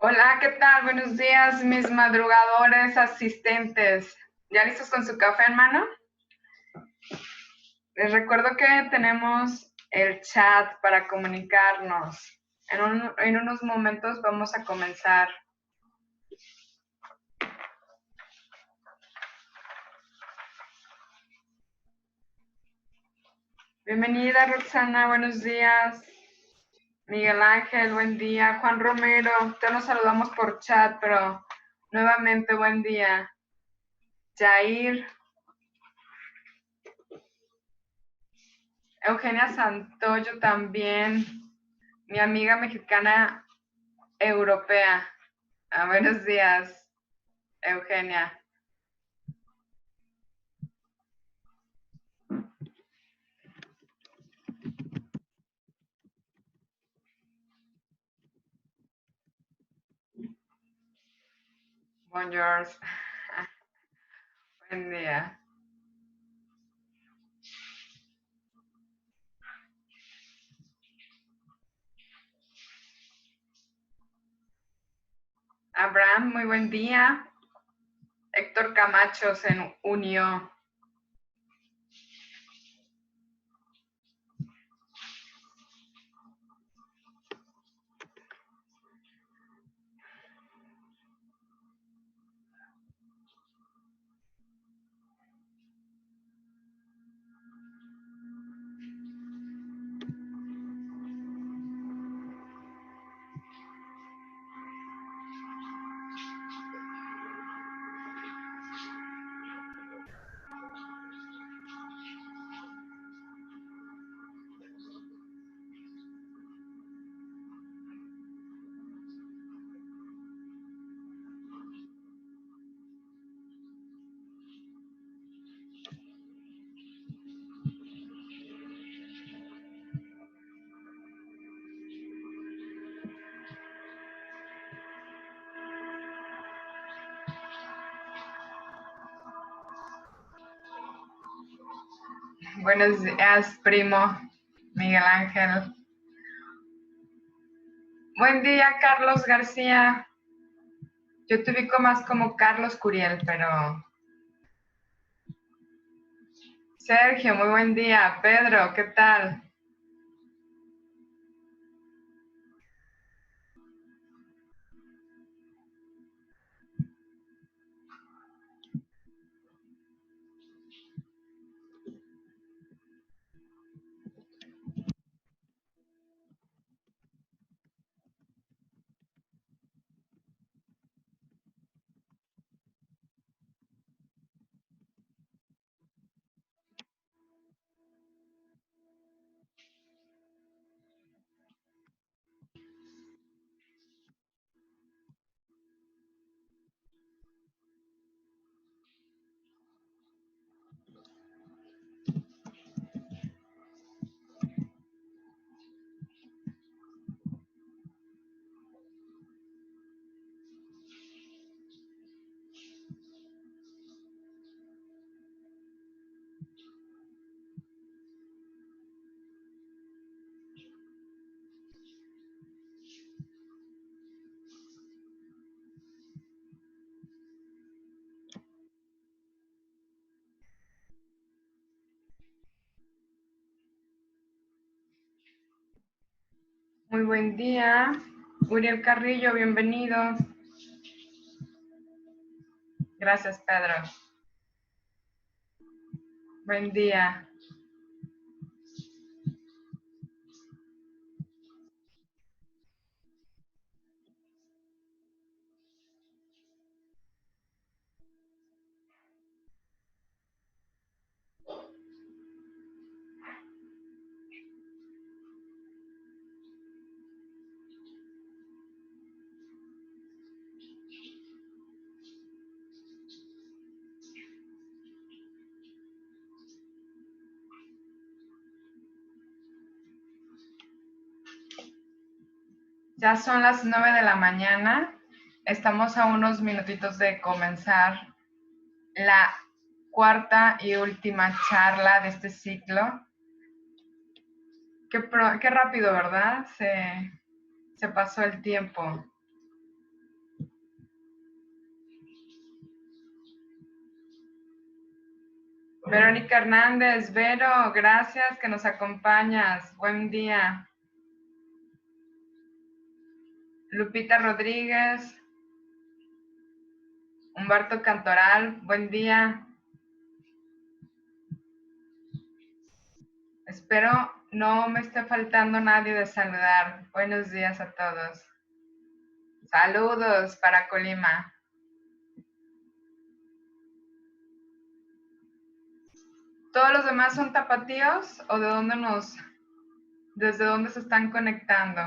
Hola, ¿qué tal? Buenos días, mis madrugadores asistentes. ¿Ya listos con su café en mano? Les recuerdo que tenemos el chat para comunicarnos. En unos momentos vamos a comenzar. Bienvenida, Roxana, buenos días. Miguel Ángel, buen día. Juan Romero, ya nos saludamos por chat, pero nuevamente buen día. Jair. Eugenia Santoyo también, mi amiga mexicana europea. Buenos días, Eugenia. Bonjour. Buen día. Abraham, muy buen día. Héctor Camacho se unió. Buenos días, primo Miguel Ángel. Buen día, Carlos García. Yo te ubico más como Carlos Curiel, pero... Sergio, muy buen día. Pedro, ¿qué tal? Muy buen día. Uriel Carrillo, bienvenido. Gracias, Pedro. Buen día. Ya son las 9 de la mañana. Estamos a unos minutitos de comenzar la cuarta y última charla de este ciclo. Qué rápido, ¿verdad? Se pasó el tiempo. Verónica Hernández, Vero, gracias que nos acompañas. Buen día. Lupita Rodríguez, Humberto Cantoral, buen día. Espero no me esté faltando nadie de saludar. Buenos días a todos. Saludos para Colima. ¿Todos los demás son tapatíos o desde dónde se están conectando?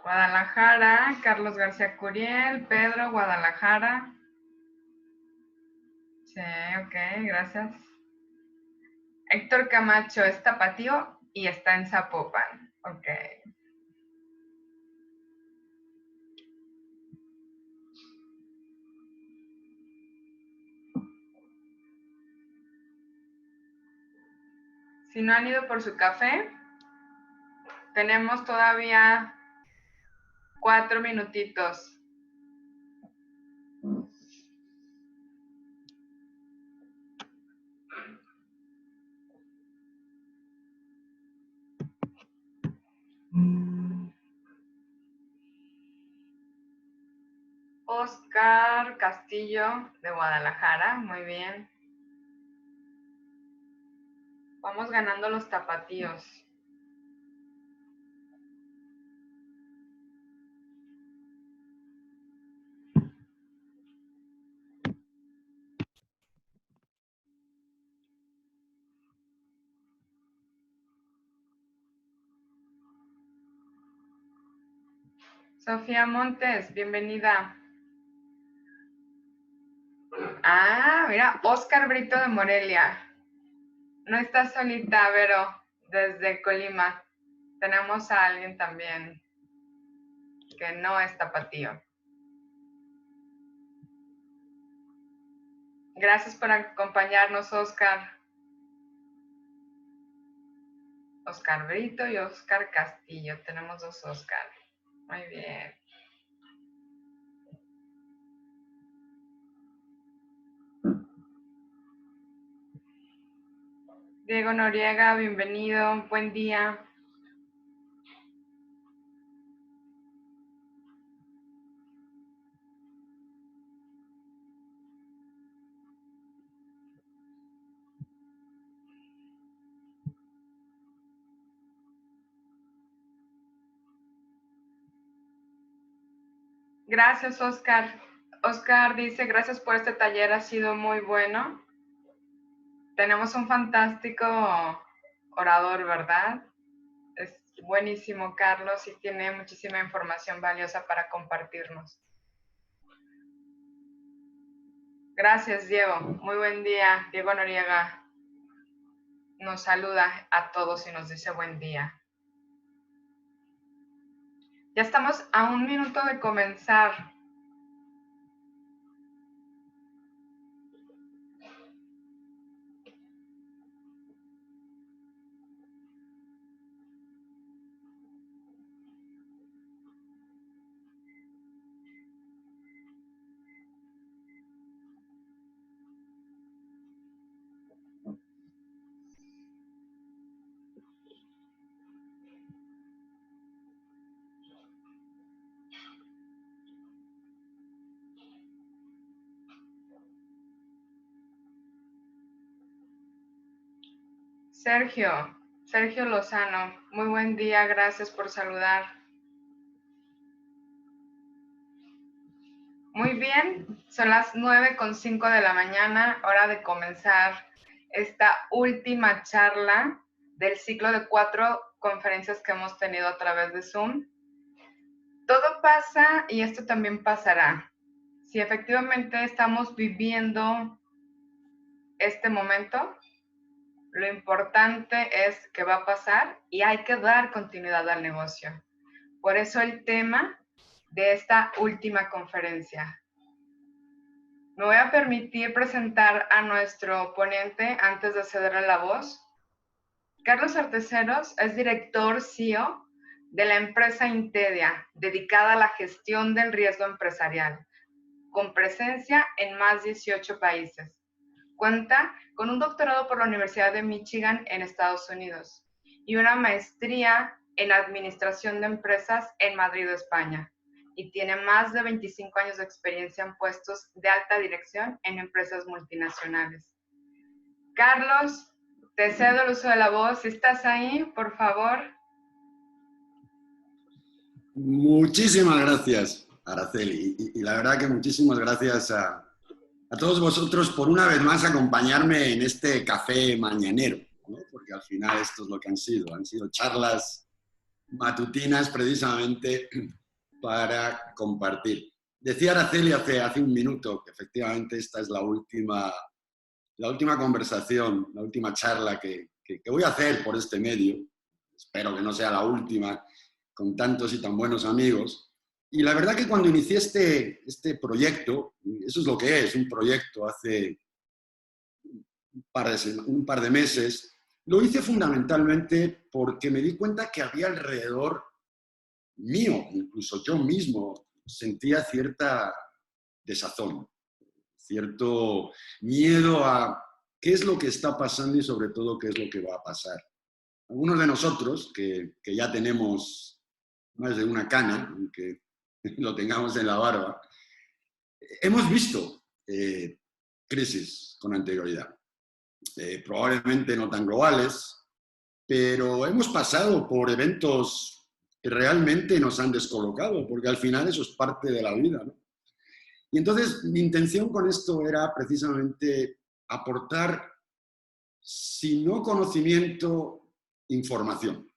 Guadalajara, Carlos García Curiel, Pedro, Guadalajara. Sí, ok, gracias. Héctor Camacho es tapatío y está en Zapopan. Ok. Si no han ido por su café, tenemos todavía 4 minutitos. Oscar Castillo de Guadalajara, muy bien. Vamos ganando los tapatíos. Sofía Montes, bienvenida. Ah, mira, Oscar Brito de Morelia. No estás solita, Vero, desde Colima. Tenemos a alguien también que no es tapatío. Gracias por acompañarnos, Oscar. Oscar Brito y Oscar Castillo. Tenemos 2 Oscar. Muy bien. Diego Noriega, bienvenido. Buen día. Gracias, Oscar. Oscar dice, gracias por este taller, ha sido muy bueno. Tenemos un fantástico orador, ¿verdad? Es buenísimo, Carlos, y tiene muchísima información valiosa para compartirnos. Gracias, Diego. Muy buen día. Diego Noriega nos saluda a todos y nos dice buen día. Ya estamos a 1 minuto de comenzar. Sergio Lozano, muy buen día, gracias por saludar. Muy bien, son las 9:05 de la mañana, hora de comenzar esta última charla del ciclo de 4 conferencias que hemos tenido a través de Zoom. Todo pasa y esto también pasará. Si efectivamente estamos viviendo este momento, lo importante es que va a pasar y hay que dar continuidad al negocio. Por eso el tema de esta última conferencia. Me voy a permitir presentar a nuestro ponente antes de cederle la voz. Carlos Arteceros es director CEO de la empresa Intedia, dedicada a la gestión del riesgo empresarial, con presencia en más de 18 países. Cuenta con un doctorado por la Universidad de Michigan en Estados Unidos y una maestría en Administración de Empresas en Madrid, España. Y tiene más de 25 años de experiencia en puestos de alta dirección en empresas multinacionales. Carlos, te cedo el uso de la voz. Si estás ahí, por favor. Muchísimas gracias, Araceli. Y la verdad que muchísimas gracias a todos vosotros por una vez más acompañarme en este café mañanero, ¿no? Porque al final esto es lo que han sido charlas matutinas precisamente para compartir. Decía Araceli hace un minuto que efectivamente esta es la última conversación, la última charla que voy a hacer por este medio. Espero que no sea la última con tantos y tan buenos amigos. Y la verdad que cuando inicié este proyecto, eso es lo que es, un proyecto hace un par de meses, lo hice fundamentalmente porque me di cuenta que había alrededor mío, incluso yo mismo, sentía cierta desazón, cierto miedo a qué es lo que está pasando y sobre todo qué es lo que va a pasar. Algunos de nosotros que ya tenemos más de una cana, aunque lo tengamos en la barba, hemos visto crisis con anterioridad. Probablemente no tan globales, pero hemos pasado por eventos que realmente nos han descolocado, porque al final eso es parte de la vida, ¿no? Y entonces mi intención con esto era precisamente aportar, si no conocimiento, información.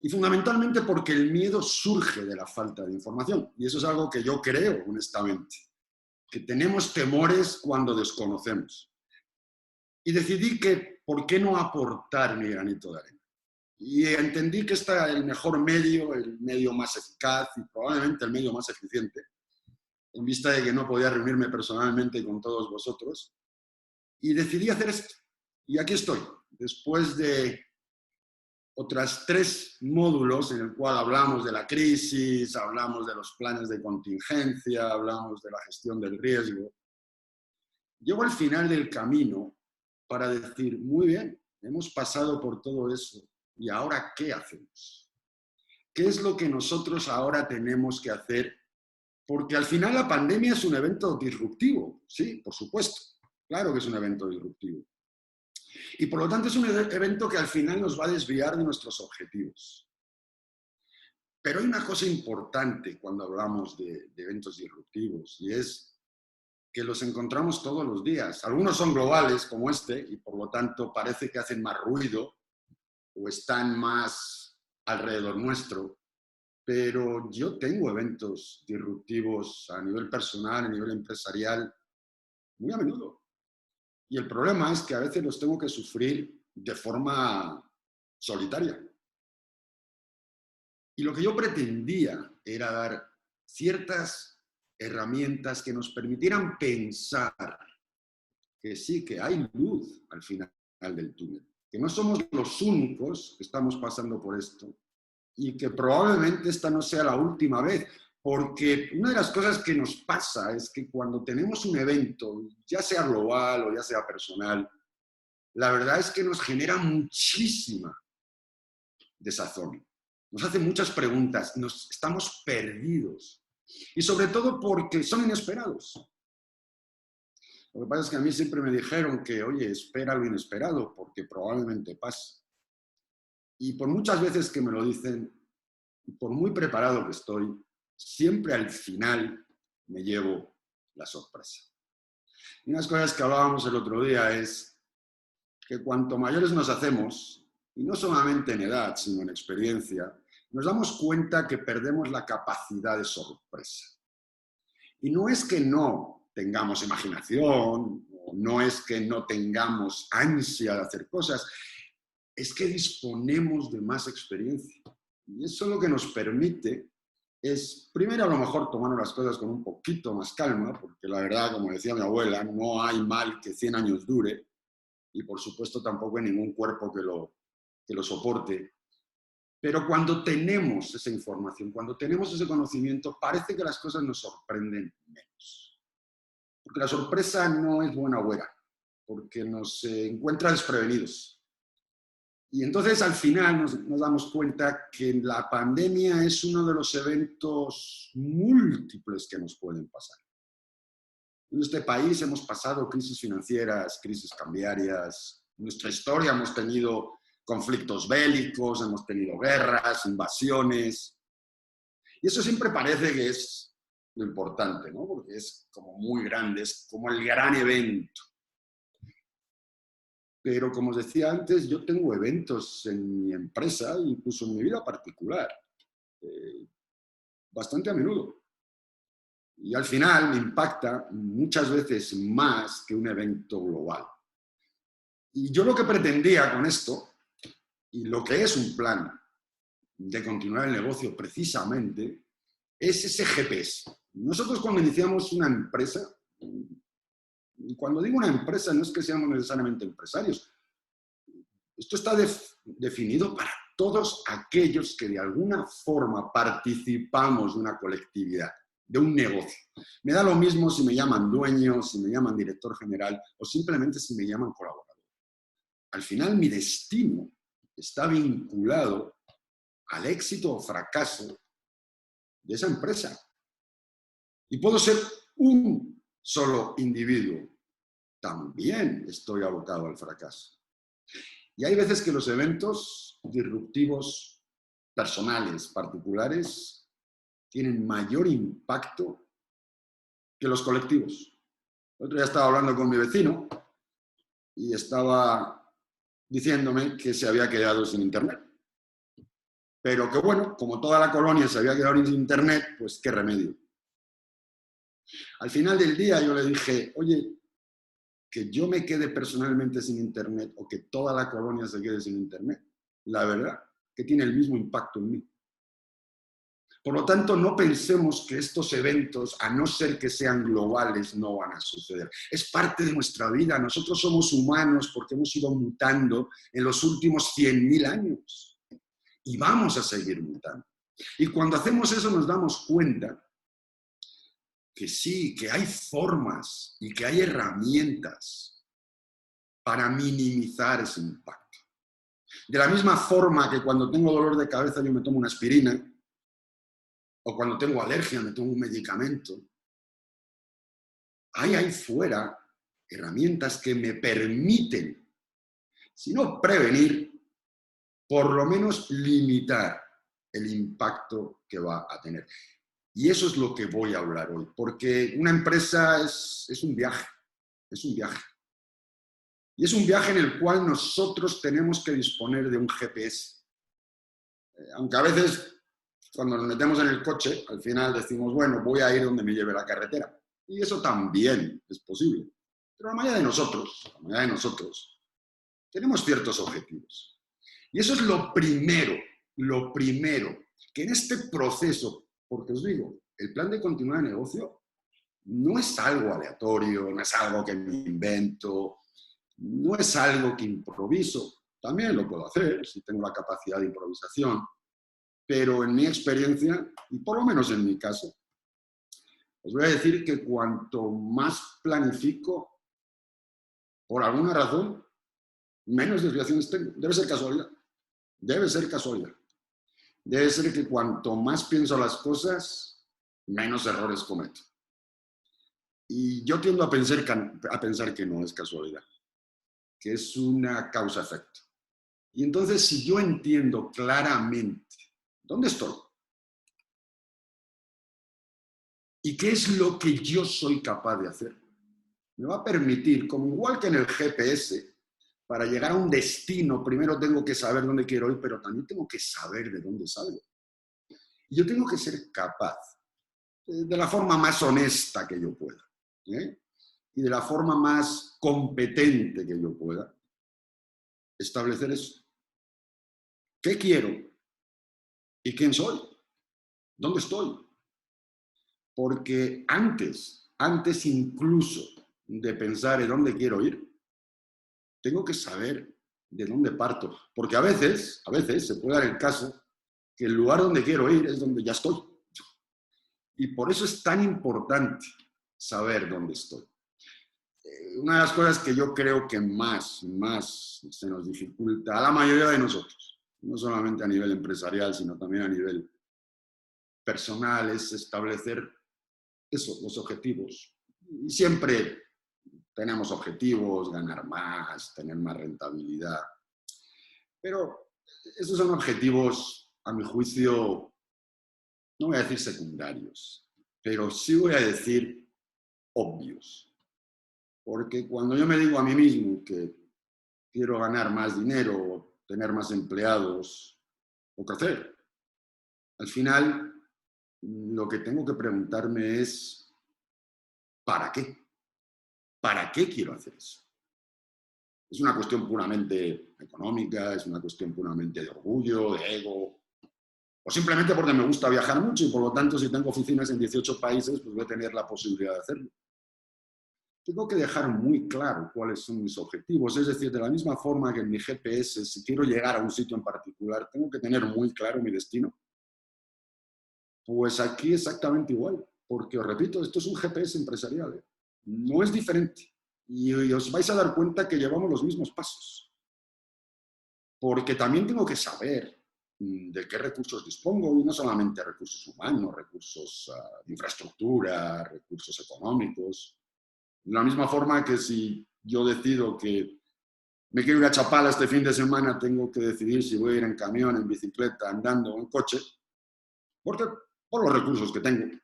Y fundamentalmente porque el miedo surge de la falta de información. Y eso es algo que yo creo, honestamente, que tenemos temores cuando desconocemos. Y decidí que, ¿por qué no aportar mi granito de arena? Y entendí que este era el mejor medio, el medio más eficaz y probablemente el medio más eficiente, en vista de que no podía reunirme personalmente con todos vosotros. Y decidí hacer esto. Y aquí estoy, después de otras 3 módulos en el cual hablamos de la crisis, hablamos de los planes de contingencia, hablamos de la gestión del riesgo. Llego al final del camino para decir, muy bien, hemos pasado por todo eso, ¿y ahora qué hacemos? ¿Qué es lo que nosotros ahora tenemos que hacer? Porque al final la pandemia es un evento disruptivo, sí, por supuesto, claro que es un evento disruptivo. Y por lo tanto es un evento que al final nos va a desviar de nuestros objetivos. Pero hay una cosa importante cuando hablamos de eventos disruptivos y es que los encontramos todos los días. Algunos son globales como este y por lo tanto parece que hacen más ruido o están más alrededor nuestro. Pero yo tengo eventos disruptivos a nivel personal, a nivel empresarial, muy a menudo. Y el problema es que a veces los tengo que sufrir de forma solitaria. Y lo que yo pretendía era dar ciertas herramientas que nos permitieran pensar que sí, que hay luz al final del túnel, que no somos los únicos que estamos pasando por esto y que probablemente esta no sea la última vez, porque una de las cosas que nos pasa es que cuando tenemos un evento, ya sea global o ya sea personal, la verdad es que nos genera muchísima desazón. Nos hace muchas preguntas, estamos perdidos. Y sobre todo porque son inesperados. Lo que pasa es que a mí siempre me dijeron que, oye, espera lo inesperado, porque probablemente pase. Y por muchas veces que me lo dicen, por muy preparado que estoy, siempre al final me llevo la sorpresa. Y unas cosas que hablábamos el otro día es que cuanto mayores nos hacemos, y no solamente en edad, sino en experiencia, nos damos cuenta que perdemos la capacidad de sorpresa. Y no es que no tengamos imaginación, o no es que no tengamos ansia de hacer cosas, es que disponemos de más experiencia. Y eso lo que nos permite es, primero a lo mejor tomar las cosas con un poquito más calma, porque la verdad, como decía mi abuela, no hay mal que 100 años dure, y por supuesto tampoco hay ningún cuerpo que lo soporte. Pero cuando tenemos esa información, cuando tenemos ese conocimiento, parece que las cosas nos sorprenden menos. Porque la sorpresa no es buena o buena, porque nos encuentra desprevenidos. Y entonces al final nos damos cuenta que la pandemia es uno de los eventos múltiples que nos pueden pasar. En este país hemos pasado crisis financieras, crisis cambiarias. En nuestra historia hemos tenido conflictos bélicos, hemos tenido guerras, invasiones. Y eso siempre parece que es lo importante, ¿no? Porque es como muy grande, es como el gran evento. Pero como os decía antes, yo tengo eventos en mi empresa, incluso en mi vida particular, bastante a menudo. Y al final me impacta muchas veces más que un evento global. Y yo lo que pretendía con esto, y lo que es un plan de continuar el negocio precisamente, es ese GPS. Nosotros cuando iniciamos una empresa, y cuando digo una empresa no es que seamos necesariamente empresarios, esto está definido para todos aquellos que de alguna forma participamos de una colectividad, de un negocio. Me da lo mismo si me llaman dueño, si me llaman director general o simplemente si me llaman colaborador. Al final mi destino está vinculado al éxito o fracaso de esa empresa. Y puedo ser un solo individuo. También estoy abocado al fracaso. Y hay veces que los eventos disruptivos personales, particulares, tienen mayor impacto que los colectivos. El otro día estaba hablando con mi vecino y estaba diciéndome que se había quedado sin internet. Pero que bueno, como toda la colonia se había quedado sin internet, pues qué remedio. Al final del día yo le dije, oye, que yo me quede personalmente sin internet o que toda la colonia se quede sin internet, la verdad que tiene el mismo impacto en mí. Por lo tanto, no pensemos que estos eventos, a no ser que sean globales, no van a suceder. Es parte de nuestra vida. Nosotros somos humanos porque hemos ido mutando en los últimos 100.000 años. Y vamos a seguir mutando. Y cuando hacemos eso nos damos cuenta que sí, que hay formas y que hay herramientas para minimizar ese impacto. De la misma forma que cuando tengo dolor de cabeza yo me tomo una aspirina, o cuando tengo alergia me tomo un medicamento, hay ahí fuera herramientas que me permiten, si no prevenir, por lo menos limitar el impacto que va a tener. Y eso es lo que voy a hablar hoy, porque una empresa es un viaje, es un viaje. Y es un viaje en el cual nosotros tenemos que disponer de un GPS. Aunque a veces, cuando nos metemos en el coche, al final decimos, bueno, voy a ir donde me lleve la carretera. Y eso también es posible. Pero la mayoría de nosotros, tenemos ciertos objetivos. Y eso es lo primero, que en este proceso, porque os digo, el plan de continuidad de negocio no es algo aleatorio, no es algo que me invento, no es algo que improviso. También lo puedo hacer si tengo la capacidad de improvisación, pero en mi experiencia, y por lo menos en mi caso, os voy a decir que cuanto más planifico, por alguna razón, menos desviaciones tengo. Debe ser casualidad. Debe ser casualidad. Debe ser que cuanto más pienso las cosas, menos errores cometo. Y yo tiendo a pensar que no es casualidad, que es una causa-efecto. Y entonces, si yo entiendo claramente dónde estoy y qué es lo que yo soy capaz de hacer, me va a permitir, como igual que en el GPS, para llegar a un destino, primero tengo que saber dónde quiero ir, pero también tengo que saber de dónde salgo. Y yo tengo que ser capaz, de la forma más honesta que yo pueda, y de la forma más competente que yo pueda, establecer eso. ¿Qué quiero? ¿Y quién soy? ¿Dónde estoy? Porque antes incluso de pensar en dónde quiero ir, tengo que saber de dónde parto, porque a veces se puede dar el caso que el lugar donde quiero ir es donde ya estoy. Y por eso es tan importante saber dónde estoy. Una de las cosas que yo creo que más se nos dificulta a la mayoría de nosotros, no solamente a nivel empresarial, sino también a nivel personal, es establecer eso, los objetivos. Y siempre tenemos objetivos, ganar más, tener más rentabilidad, pero esos son objetivos, a mi juicio, no voy a decir secundarios, pero sí voy a decir obvios. Porque cuando yo me digo a mí mismo que quiero ganar más dinero, tener más empleados o crecer, al final lo que tengo que preguntarme es, ¿para qué? ¿Para qué quiero hacer eso? Es una cuestión puramente económica, es una cuestión puramente de orgullo, de ego, o simplemente porque me gusta viajar mucho y por lo tanto si tengo oficinas en 18 países, pues voy a tener la posibilidad de hacerlo. Tengo que dejar muy claro cuáles son mis objetivos, es decir, de la misma forma que en mi GPS, si quiero llegar a un sitio en particular, tengo que tener muy claro mi destino. Pues aquí exactamente igual, porque os repito, esto es un GPS empresarial, ¿eh? No es diferente. Y os vais a dar cuenta que llevamos los mismos pasos. Porque también tengo que saber de qué recursos dispongo, y no solamente recursos humanos, recursos de infraestructura, recursos económicos. De la misma forma que si yo decido que me quiero ir a Chapala este fin de semana, tengo que decidir si voy a ir en camión, en bicicleta, andando o en coche, porque por los recursos que tengo.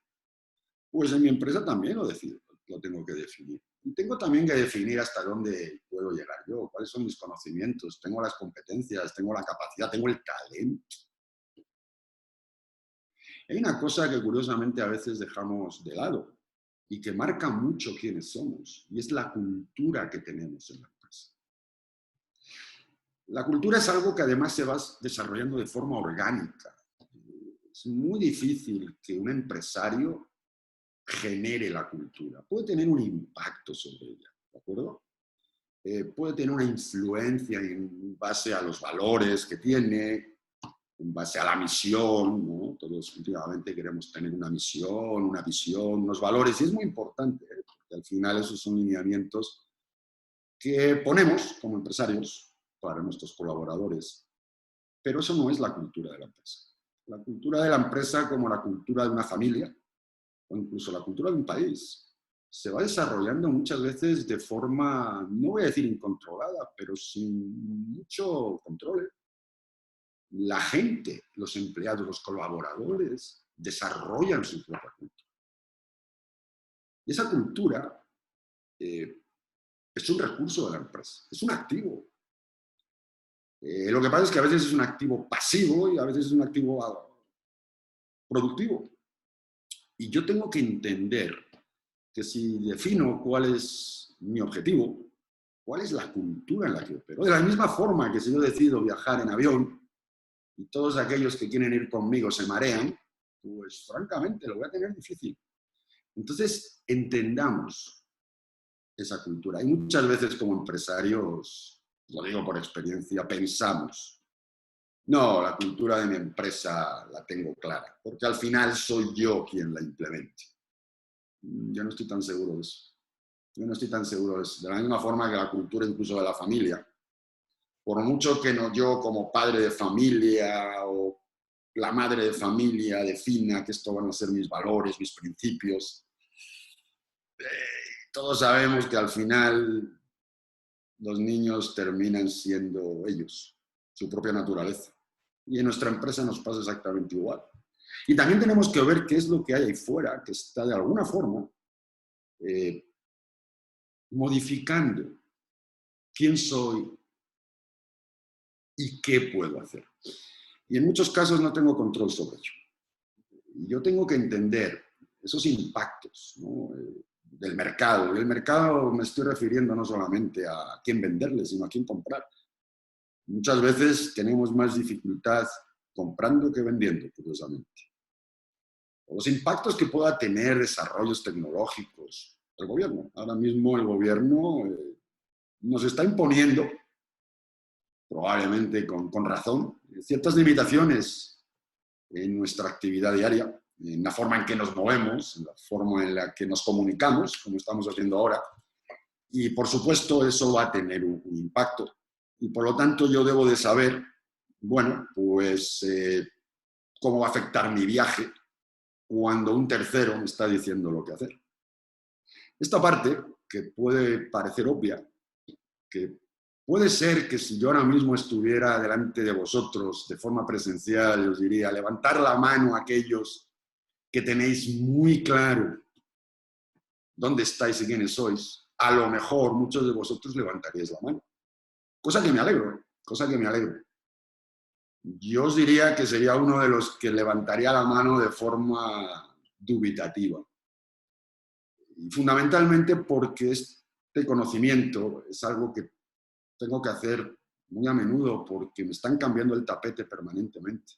Pues en mi empresa también lo decido, lo tengo que definir. Y tengo también que definir hasta dónde puedo llegar yo, cuáles son mis conocimientos, tengo las competencias, tengo la capacidad, tengo el talento. Hay una cosa que curiosamente a veces dejamos de lado y que marca mucho quiénes somos, y es la cultura que tenemos en la empresa. La cultura es algo que además se va desarrollando de forma orgánica. Es muy difícil que un empresario genere la cultura. Puede tener un impacto sobre ella, ¿de acuerdo? Puede tener una influencia en base a los valores que tiene, en base a la misión, ¿no? Todos últimamente queremos tener una misión, una visión, unos valores, y es muy importante, ¿eh? Porque al final esos son lineamientos que ponemos como empresarios para nuestros colaboradores, pero eso no es la cultura de la empresa. La cultura de la empresa, como la cultura de una familia, o incluso la cultura de un país, se va desarrollando muchas veces de forma, no voy a decir incontrolada, pero sin mucho control. La gente, los empleados, los colaboradores, desarrollan su propia cultura. Y esa cultura es un recurso de la empresa, es un activo. Lo que pasa es que a veces es un activo pasivo y a veces es un activo productivo. Y yo tengo que entender que si defino cuál es mi objetivo, cuál es la cultura en la que opero. De la misma forma que si yo decido viajar en avión y todos aquellos que quieren ir conmigo se marean, pues francamente lo voy a tener difícil. Entonces, entendamos esa cultura. Y muchas veces como empresarios, lo digo por experiencia, pensamos, no, la cultura de mi empresa la tengo clara, porque al final soy yo quien la implemente. Yo no estoy tan seguro de eso. Yo no estoy tan seguro de eso. De la misma forma que la cultura incluso de la familia. Por mucho que no yo como padre de familia o la madre de familia defina que esto van a ser mis valores, mis principios, todos sabemos que al final los niños terminan siendo ellos, su propia naturaleza. Y en nuestra empresa nos pasa exactamente igual. Y también tenemos que ver qué es lo que hay ahí fuera, que está de alguna forma modificando quién soy y qué puedo hacer. Y en muchos casos no tengo control sobre ello. Y yo tengo que entender esos impactos, ¿no? Del mercado. Y el mercado me estoy refiriendo no solamente a quién venderle, sino a quién comprar. Muchas veces tenemos más dificultad comprando que vendiendo, curiosamente. O los impactos que pueda tener desarrollos tecnológicos. El gobierno. Ahora mismo el gobierno nos está imponiendo, probablemente con razón, ciertas limitaciones en nuestra actividad diaria, en la forma en que nos movemos, en la forma en la que nos comunicamos, como estamos haciendo ahora. Y, por supuesto, eso va a tener un impacto. Y, por lo tanto, yo debo de saber, bueno, pues, cómo va a afectar mi viaje cuando un tercero me está diciendo lo que hacer. Esta parte, que puede parecer obvia, que puede ser que si yo ahora mismo estuviera delante de vosotros de forma presencial, os diría, levantar la mano a aquellos que tenéis muy claro dónde estáis y quiénes sois, a lo mejor muchos de vosotros levantaríais la mano. Cosa que me alegro, cosa que me alegro. Yo os diría que sería uno de los que levantaría la mano de forma dubitativa. Y fundamentalmente porque este conocimiento es algo que tengo que hacer muy a menudo porque me están cambiando el tapete permanentemente.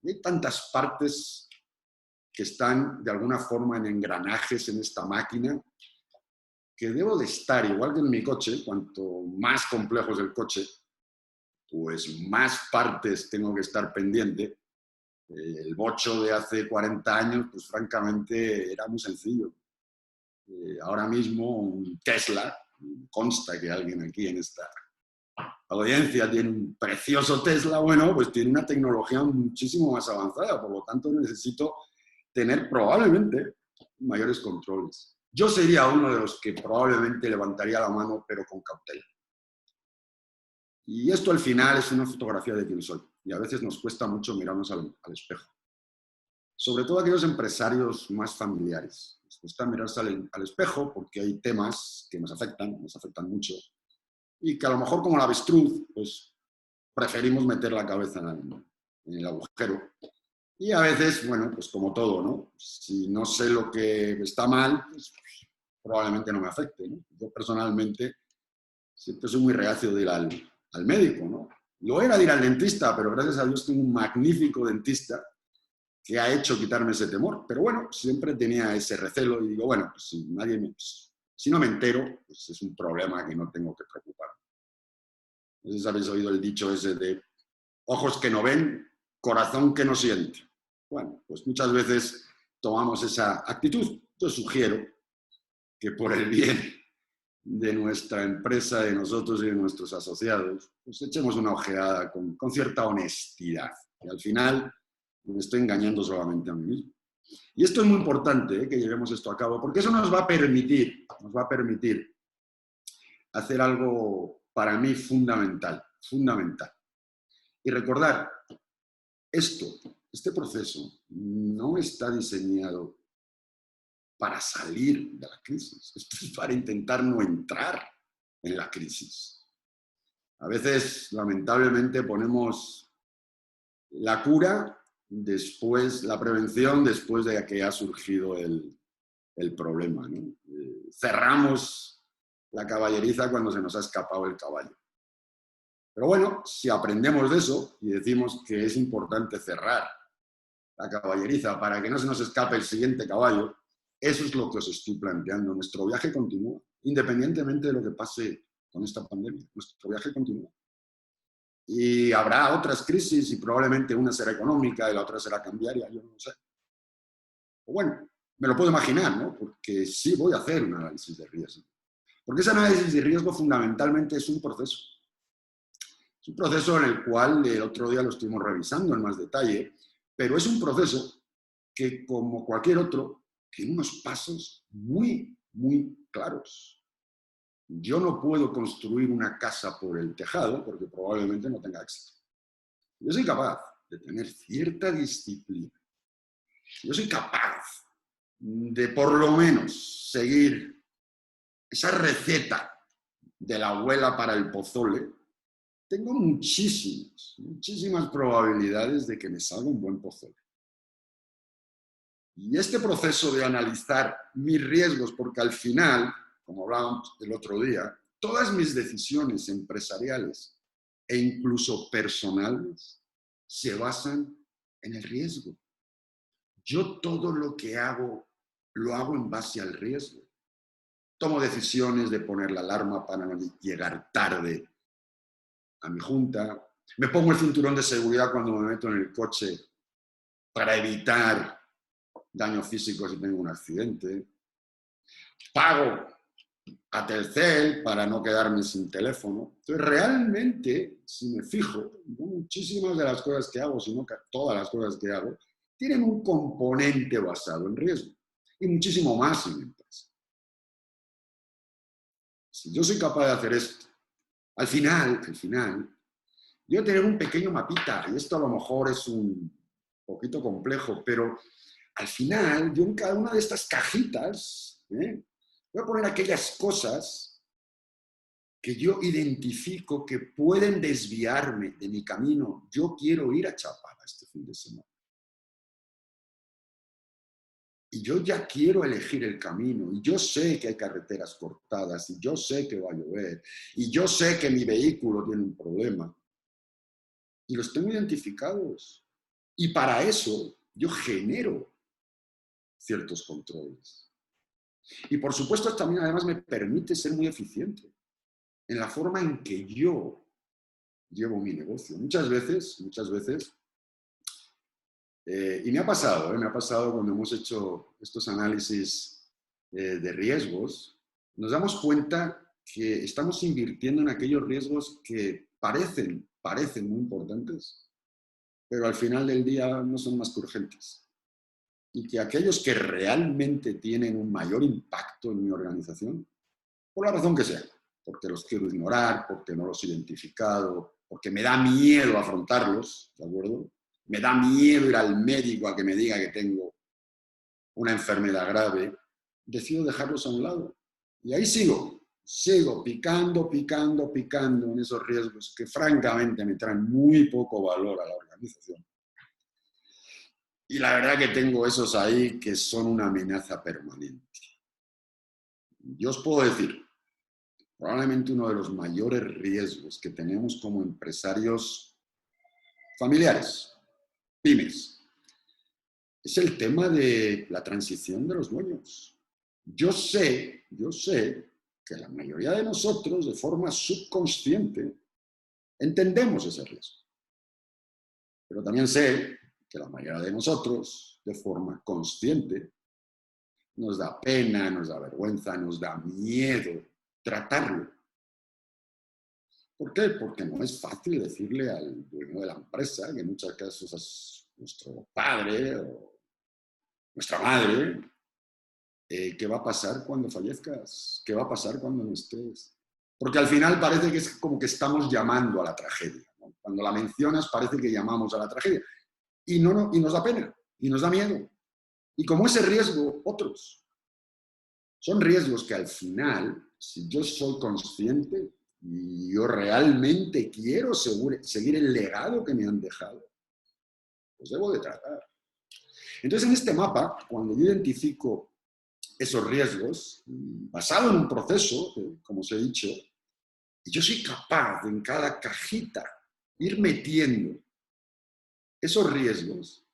Y hay tantas partes que están de alguna forma en engranajes en esta máquina que debo de estar, igual que en mi coche, cuanto más complejo es el coche, pues más partes tengo que estar pendiente. El bocho de hace 40 años, pues francamente era muy sencillo. Ahora mismo un Tesla, consta que alguien aquí en esta audiencia tiene un precioso Tesla, bueno, pues tiene una tecnología muchísimo más avanzada, por lo tanto necesito tener probablemente mayores controles. Yo sería uno de los que probablemente levantaría la mano, pero con cautela. Y esto al final es una fotografía de quién soy. Y a veces nos cuesta mucho mirarnos al espejo. Sobre todo aquellos empresarios más familiares. Nos cuesta mirarse al espejo porque hay temas que nos afectan mucho. Y que a lo mejor como la avestruz, pues preferimos meter la cabeza en el agujero. Y a veces, bueno, pues como todo, ¿no? Si no sé lo que está mal, pues probablemente no me afecte, ¿no? Yo personalmente siempre soy muy reacio de ir al médico, ¿no? Lo era de ir al dentista, pero gracias a Dios tengo un magnífico dentista que ha hecho quitarme ese temor. Pero bueno, siempre tenía ese recelo y digo, bueno, pues si no me entero, pues es un problema que no tengo que preocuparme. No sé si habéis oído el dicho ese de ojos que no ven, corazón que no siente. Bueno, pues muchas veces tomamos esa actitud. Yo sugiero que por el bien de nuestra empresa, de nosotros y de nuestros asociados, pues echemos una ojeada con cierta honestidad. Y al final me estoy engañando solamente a mí mismo. Y esto es muy importante, que llevemos esto a cabo, porque eso nos va a permitir hacer algo para mí fundamental. Y recordar, este proceso no está diseñado para salir de la crisis. Esto es para intentar no entrar en la crisis. A veces, lamentablemente, ponemos la cura después, la prevención después de que ha surgido el problema, ¿no? Cerramos la caballeriza cuando se nos ha escapado el caballo. Pero bueno, si aprendemos de eso y decimos que es importante cerrar la caballeriza para que no se nos escape el siguiente caballo, eso es lo que os estoy planteando. Nuestro viaje continúa, independientemente de lo que pase con esta pandemia. Nuestro viaje continúa. Y habrá otras crisis y probablemente una será económica y la otra será cambiaria, yo no lo sé. O bueno, me lo puedo imaginar, ¿no? Porque sí voy a hacer un análisis de riesgo. Porque ese análisis de riesgo fundamentalmente es un proceso. Es un proceso en el cual el otro día lo estuvimos revisando en más detalle, pero es un proceso que, como cualquier otro, tiene unos pasos muy, muy claros. Yo no puedo construir una casa por el tejado porque probablemente no tenga éxito. Yo soy capaz de tener cierta disciplina. Yo soy capaz de, por lo menos, seguir esa receta de la abuela para el pozole. Tengo muchísimas probabilidades de que me salga un buen pozole. Y este proceso de analizar mis riesgos, porque al final, como hablábamos el otro día, todas mis decisiones empresariales e incluso personales se basan en el riesgo. Yo todo lo que hago, lo hago en base al riesgo. tomo decisiones de poner la alarma para no llegar tarde a mi junta, me pongo el cinturón de seguridad cuando me meto en el coche para evitar daño físico si tengo un accidente, pago a Telcel para no quedarme sin teléfono. Entonces, realmente, si me fijo, muchísimas de las cosas que hago, si no todas las cosas que hago, tienen un componente basado en riesgo. Y muchísimo más en mi empresa. Si yo soy capaz de hacer esto, al final, yo voy a tener un pequeño mapita, y esto a lo mejor es un poquito complejo, pero al final, yo en cada una de estas cajitas, voy a poner aquellas cosas que yo identifico que pueden desviarme de mi camino. Yo quiero ir a Chapala este fin de semana. Y yo ya quiero elegir el camino, y yo sé que hay carreteras cortadas, y yo sé que va a llover, y yo sé que mi vehículo tiene un problema. Y los tengo identificados. Y para eso yo genero ciertos controles. Y por supuesto también además me permite ser muy eficiente en la forma en que yo llevo mi negocio. Muchas veces, y me ha pasado cuando hemos hecho estos análisis de riesgos, nos damos cuenta que estamos invirtiendo en aquellos riesgos que parecen muy importantes, pero al final del día no son más que urgentes. Y que aquellos que realmente tienen un mayor impacto en mi organización, por la razón que sea, porque los quiero ignorar, porque no los he identificado, porque me da miedo afrontarlos, ¿de acuerdo? Me da miedo ir al médico a que me diga que tengo una enfermedad grave, decido dejarlos a un lado. Y ahí sigo picando en esos riesgos que francamente me traen muy poco valor a la organización. Y la verdad que tengo esos ahí que son una amenaza permanente. Yo os puedo decir, probablemente uno de los mayores riesgos que tenemos como empresarios familiares, pymes, es el tema de la transición de los dueños. Yo sé que la mayoría de nosotros, de forma subconsciente, entendemos ese riesgo. Pero también sé que la mayoría de nosotros, de forma consciente, nos da pena, nos da vergüenza, nos da miedo tratarlo. ¿Por qué? Porque no es fácil decirle al dueño de la empresa, que en muchos casos es nuestro padre o nuestra madre, ¿qué va a pasar cuando fallezcas? ¿Qué va a pasar cuando no estés? Porque al final parece que es como que estamos llamando a la tragedia, ¿no? Cuando la mencionas parece que llamamos a la tragedia. Y nos da pena, y nos da miedo. Y como ese riesgo, otros. Son riesgos que al final, si yo soy consciente y yo realmente quiero seguir el legado que me han dejado, pues debo de tratar. Entonces, en este mapa, cuando yo identifico esos riesgos, basado en un proceso, como os he dicho, y yo soy capaz de en cada cajita ir metiendo esos riesgos,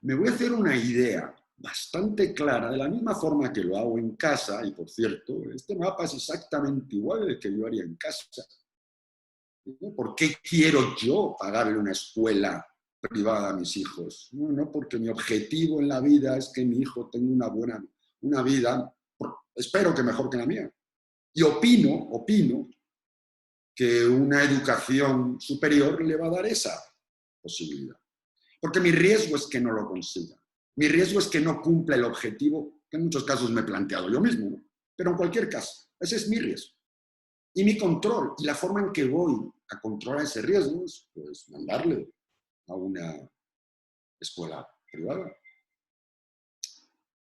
me voy a hacer una idea bastante clara, de la misma forma que lo hago en casa, y por cierto, este mapa es exactamente igual al que yo haría en casa. ¿Por qué quiero yo pagarle una escuela privada a mis hijos? No porque mi objetivo en la vida es que mi hijo tenga una vida, espero que mejor que la mía. Y opino que una educación superior le va a dar esa posibilidad. Porque mi riesgo es que no lo consiga. Mi riesgo es que no cumpla el objetivo que en muchos casos me he planteado yo mismo, ¿no? Pero en cualquier caso, ese es mi riesgo. Y mi control, y la forma en que voy a controlar ese riesgo es pues, mandarle a una escuela privada.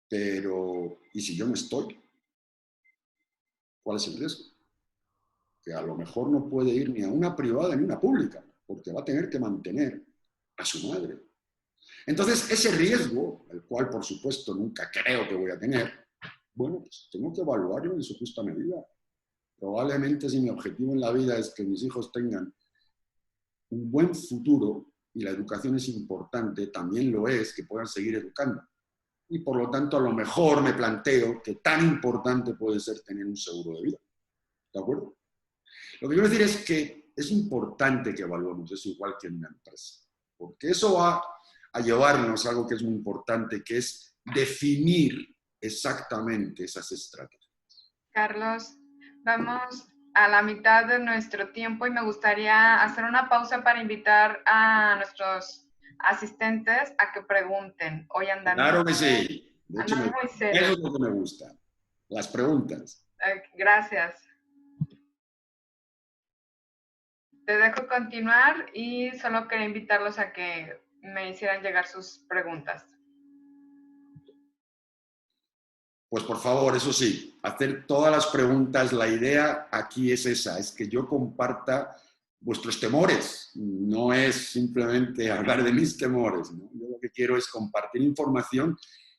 Pero, ¿y si yo no estoy? ¿Cuál es el riesgo? Que a lo mejor no puede ir ni a una privada ni a una pública, porque va a tener que mantener a su madre. Entonces, ese riesgo, el cual por supuesto nunca creo que voy a tener, bueno, pues tengo que evaluarlo en su justa medida. Probablemente si mi objetivo en la vida es que mis hijos tengan un buen futuro, y la educación es importante, también lo es que puedan seguir educando. y por lo tanto a lo mejor me planteo que tan importante puede ser tener un seguro de vida. ¿De acuerdo? Lo que quiero decir es que es importante que evaluemos eso igual que en una empresa, porque eso va a llevarnos a algo que es muy importante, que es definir exactamente esas estrategias. Carlos, vamos a la mitad de nuestro tiempo y me gustaría hacer una pausa para invitar a nuestros asistentes a que pregunten. Hoy andan, Claro que sí. De hecho, andan muy eso serios. es lo que me gusta, las preguntas. Gracias. Te dejo continuar y solo quería invitarlos a que me hicieran llegar sus preguntas. Pues por favor, eso sí, hacer todas las preguntas. La idea aquí es esa, es que yo comparta vuestros temores. No es simplemente hablar de mis temores, ¿no? Yo lo que quiero es compartir información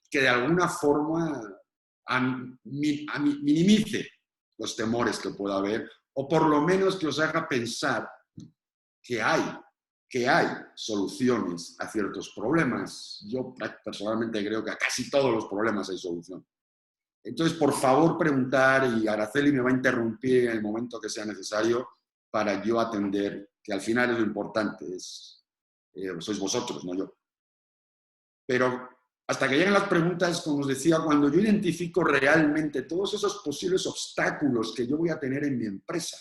que de alguna forma minimice los temores que pueda haber, o por lo menos que os haga pensar que hay soluciones a ciertos problemas. Yo personalmente creo que a casi todos los problemas hay solución. Entonces, por favor, preguntar, y Araceli me va a interrumpir en el momento que sea necesario para yo atender, que al final es lo importante, sois vosotros, no yo. Pero hasta que lleguen las preguntas, como os decía, cuando yo identifico realmente todos esos posibles obstáculos que yo voy a tener en mi empresa,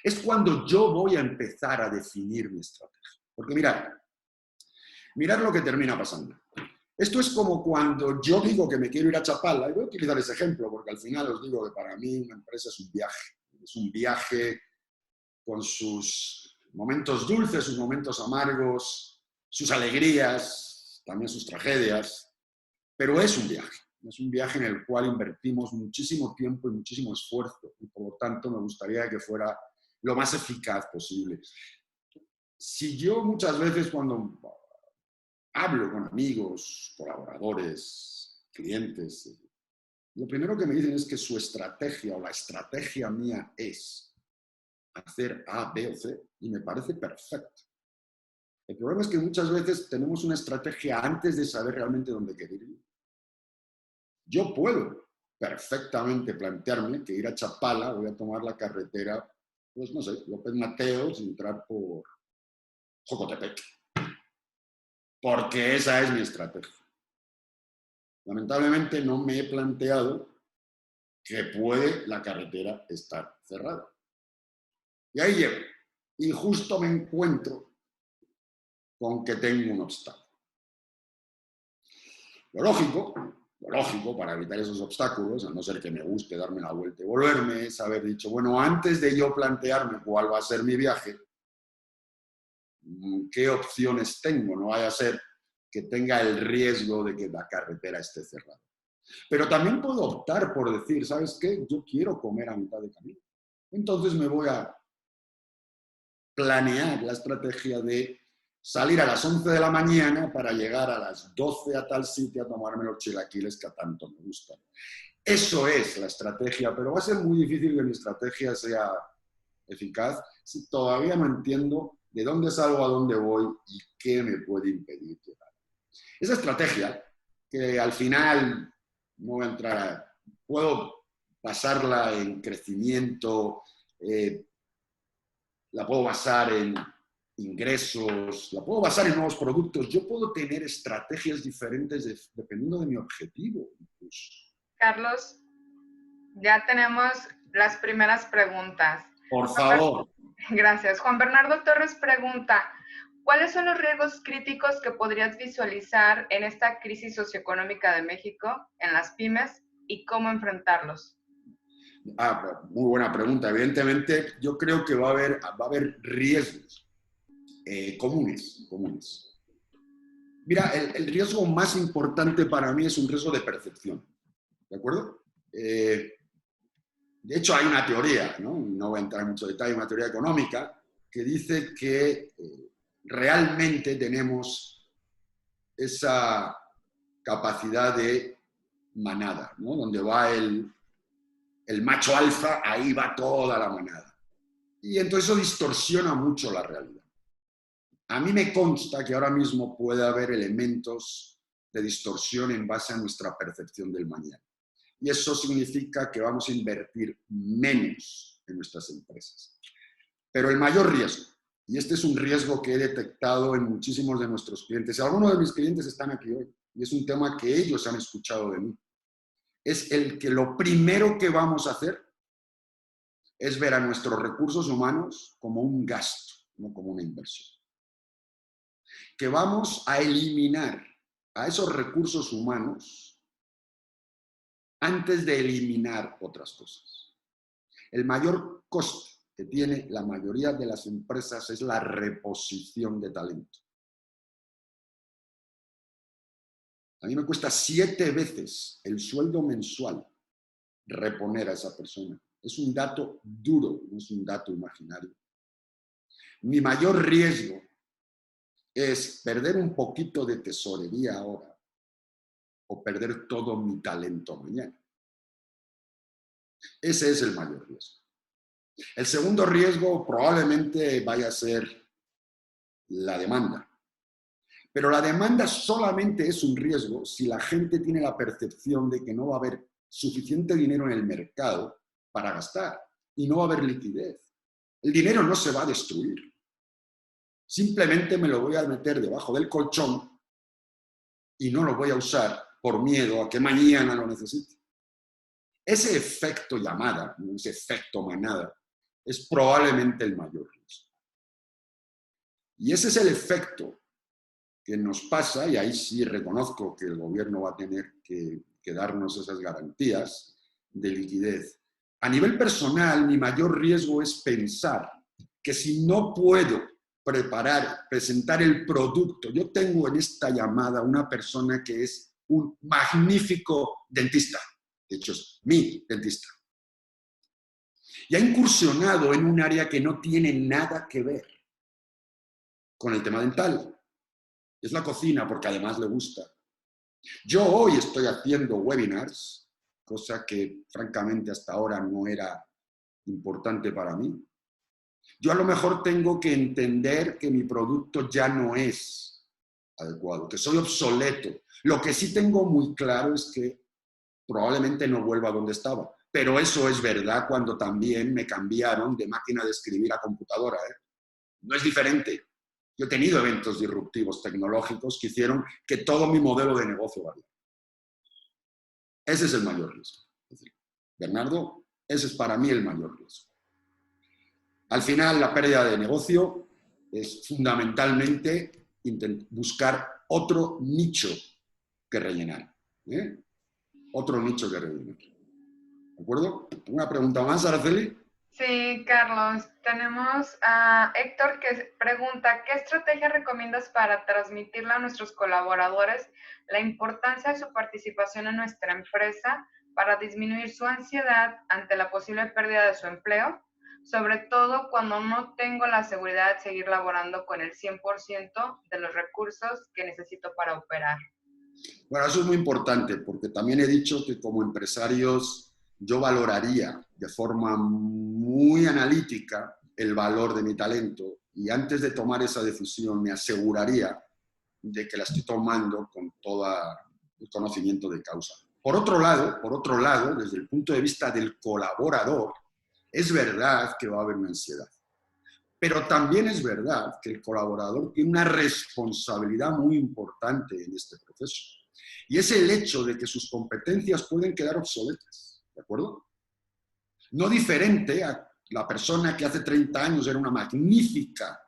es cuando yo voy a empezar a definir mi estrategia. Porque mirad lo que termina pasando. Esto es como cuando yo digo que me quiero ir a Chapala, y voy a utilizar ese ejemplo porque al final os digo que para mí una empresa es un viaje con sus momentos dulces, sus momentos amargos, sus alegrías, también sus tragedias, pero es un viaje en el cual invertimos muchísimo tiempo y muchísimo esfuerzo y por lo tanto me gustaría que fuera lo más eficaz posible. Si yo muchas veces cuando hablo con amigos, colaboradores, clientes, lo primero que me dicen es que su estrategia o la estrategia mía es hacer A, B o C, y me parece perfecto. El problema es que muchas veces tenemos una estrategia antes de saber realmente dónde querer ir. Yo puedo perfectamente plantearme que ir a Chapala, voy a tomar la carretera, pues no sé, López Mateos, y entrar por Jocotepec, porque esa es mi estrategia. Lamentablemente no me he planteado que puede la carretera estar cerrada. Y ahí llego. Y justo me encuentro con que tengo un obstáculo. Lo lógico para evitar esos obstáculos, a no ser que me guste darme la vuelta y volverme, es haber dicho, bueno, antes de yo plantearme cuál va a ser mi viaje, ¿qué opciones tengo? No vaya a ser que tenga el riesgo de que la carretera esté cerrada. Pero también puedo optar por decir, ¿sabes qué? Yo quiero comer a mitad de camino. Entonces me voy a planear la estrategia de salir a las 11 de la mañana para llegar a las 12 a tal sitio a tomarme los chilaquiles que a tanto me gustan. Eso es la estrategia, pero va a ser muy difícil que mi estrategia sea eficaz si todavía no entiendo de dónde salgo, a dónde voy y qué me puede impedir llegar. Esa estrategia, que al final no voy a entrar puedo basarla en crecimiento, la puedo basar en ingresos, la puedo basar en nuevos productos. Yo puedo tener estrategias diferentes dependiendo de mi objetivo, incluso. Carlos, ya tenemos las primeras preguntas. Por favor. Gracias. Juan Bernardo Torres pregunta, ¿cuáles son los riesgos críticos que podrías visualizar en esta crisis socioeconómica de México, en las pymes, y cómo enfrentarlos? Muy buena pregunta. Evidentemente, yo creo que va a haber riesgos comunes. Mira, el riesgo más importante para mí es un riesgo de percepción. ¿De acuerdo? De hecho, hay una teoría, no voy a entrar en mucho detalle, una teoría económica, que dice que realmente tenemos esa capacidad de manada, ¿no? Donde va el macho alfa, ahí va toda la manada. Y entonces eso distorsiona mucho la realidad. A mí me consta que ahora mismo puede haber elementos de distorsión en base a nuestra percepción del mañana. Y eso significa que vamos a invertir menos en nuestras empresas. Pero el mayor riesgo, y este es un riesgo que he detectado en muchísimos de nuestros clientes, algunos de mis clientes están aquí hoy, y es un tema que ellos han escuchado de mí, es el que lo primero que vamos a hacer es ver a nuestros recursos humanos como un gasto, no como una inversión. Que vamos a eliminar a esos recursos humanos antes de eliminar otras cosas. El mayor coste que tiene la mayoría de las empresas es la reposición de talento. A mí me cuesta 7 veces el sueldo mensual reponer a esa persona. Es un dato duro, no es un dato imaginario. Mi mayor riesgo es perder un poquito de tesorería ahora o perder todo mi talento mañana. Ese es el mayor riesgo. El segundo riesgo probablemente vaya a ser la demanda. Pero la demanda solamente es un riesgo si la gente tiene la percepción de que no va a haber suficiente dinero en el mercado para gastar y no va a haber liquidez. El dinero no se va a destruir. Simplemente me lo voy a meter debajo del colchón y no lo voy a usar por miedo a que mañana lo necesite. Ese efecto llamada, ese efecto manada, es probablemente el mayor riesgo. Y ese es el efecto que nos pasa, y ahí sí reconozco que el gobierno va a tener que darnos esas garantías de liquidez. A nivel personal, mi mayor riesgo es pensar que si no puedo presentar el producto, yo tengo en esta llamada una persona que es un magnífico dentista, de hecho es mi dentista, y ha incursionado en un área que no tiene nada que ver con el tema dental. Es la cocina, porque además le gusta. Yo hoy estoy haciendo webinars, cosa que francamente hasta ahora no era importante para mí. Yo a lo mejor tengo que entender que mi producto ya no es adecuado, que soy obsoleto. Lo que sí tengo muy claro es que probablemente no vuelva a donde estaba. Pero eso es verdad cuando también me cambiaron de máquina de escribir a computadora, ¿eh? No es diferente. Yo he tenido eventos disruptivos tecnológicos que hicieron que todo mi modelo de negocio variara. Ese es el mayor riesgo. Es decir, Bernardo, ese es para mí el mayor riesgo. Al final, la pérdida de negocio es fundamentalmente buscar otro nicho que rellenar. ¿Eh? Otro nicho que rellenar. ¿De acuerdo? ¿Una pregunta más, Araceli? Sí, Carlos, tenemos a Héctor que pregunta, ¿qué estrategia recomiendas para transmitirle a nuestros colaboradores la importancia de su participación en nuestra empresa para disminuir su ansiedad ante la posible pérdida de su empleo? Sobre todo cuando no tengo la seguridad de seguir laborando con el 100% de los recursos que necesito para operar. Bueno, eso es muy importante porque también he dicho que como empresarios yo valoraría de forma muy analítica el valor de mi talento y antes de tomar esa decisión me aseguraría de que la estoy tomando con todo el conocimiento de causa. Por otro lado, desde el punto de vista del colaborador, es verdad que va a haber una ansiedad. Pero también es verdad que el colaborador tiene una responsabilidad muy importante en este proceso. Y es el hecho de que sus competencias pueden quedar obsoletas, ¿de acuerdo? No diferente a la persona que hace 30 años era una magnífica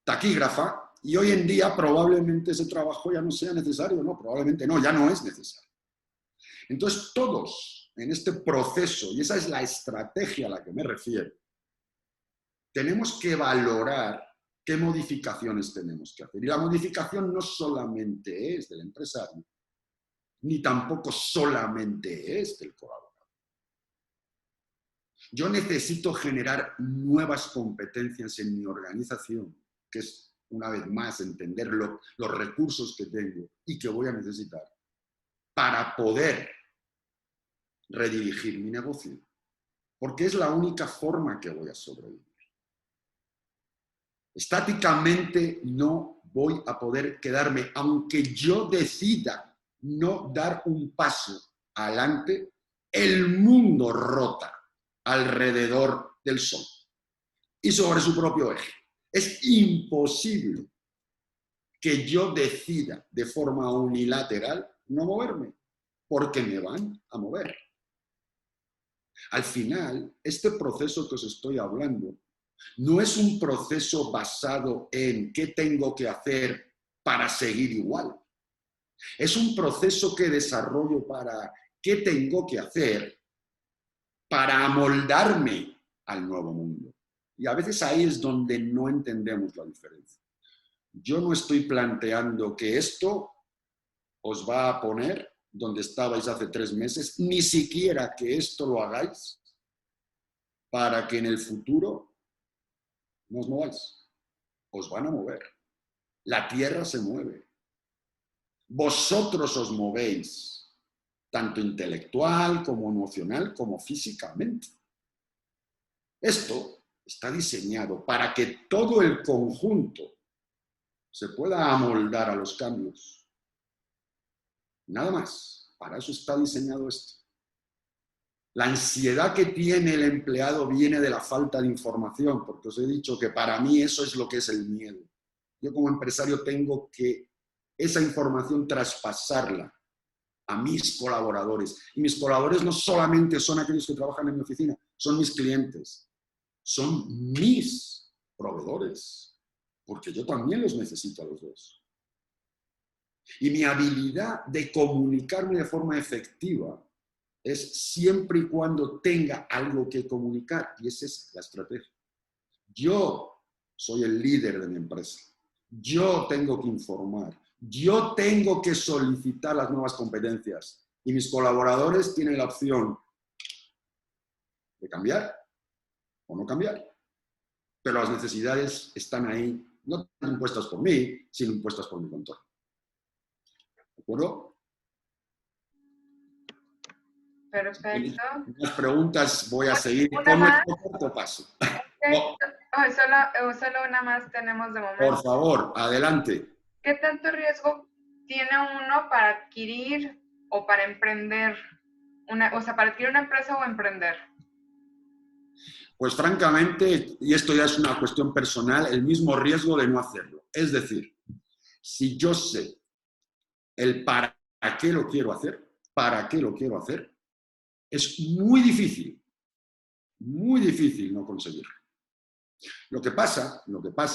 taquígrafa y hoy en día probablemente ese trabajo ya no sea necesario, no, probablemente no, ya no es necesario. Entonces todos en este proceso, y esa es la estrategia a la que me refiero, tenemos que valorar qué modificaciones tenemos que hacer. Y la modificación no solamente es del empresario, ni tampoco solamente es del colaborador. Yo necesito generar nuevas competencias en mi organización, que es, una vez más, entender los recursos que tengo y que voy a necesitar para poder redirigir mi negocio. Porque es la única forma que voy a sobrevivir. Estáticamente no voy a poder quedarme, aunque yo decida no dar un paso adelante, el mundo rota alrededor del Sol y sobre su propio eje. Es imposible que yo decida de forma unilateral no moverme, porque me van a mover. Al final, este proceso que os estoy hablando no es un proceso basado en qué tengo que hacer para seguir igual. Es un proceso que desarrollo para qué tengo que hacer para amoldarme al nuevo mundo. Y a veces ahí es donde no entendemos la diferencia. Yo no estoy planteando que esto os va a poner donde estabais hace 3 meses, ni siquiera que esto lo hagáis para que en el futuro no os mováis. Os van a mover. La tierra se mueve. Vosotros os movéis, tanto intelectual como emocional como físicamente. Esto está diseñado para que todo el conjunto se pueda amoldar a los cambios. Nada más. Para eso está diseñado esto. La ansiedad que tiene el empleado viene de la falta de información, porque os he dicho que para mí eso es lo que es el miedo. Yo como empresario tengo que esa información traspasarla a mis colaboradores. Y mis colaboradores no solamente son aquellos que trabajan en mi oficina, son mis clientes, son mis proveedores, porque yo también los necesito a los dos. Y mi habilidad de comunicarme de forma efectiva es siempre y cuando tenga algo que comunicar, y esa es la estrategia. Yo soy el líder de mi empresa. Yo tengo que informar. Yo tengo que solicitar las nuevas competencias. Y mis colaboradores tienen la opción de cambiar o no cambiar. Pero las necesidades están ahí, no impuestas por mí, sino impuestas por mi control. ¿De acuerdo? Perfecto. Las preguntas voy a seguir ¿Una con más? nuestro cuarto paso. Okay. Solo una más tenemos de momento. Por favor, adelante. ¿Qué tanto riesgo tiene uno para adquirir o para emprender? Para adquirir una empresa o emprender. Pues francamente, y esto ya es una cuestión personal, el mismo riesgo de no hacerlo. Es decir, si yo sé el para qué lo quiero hacer, es muy difícil no conseguirlo. Lo que pasa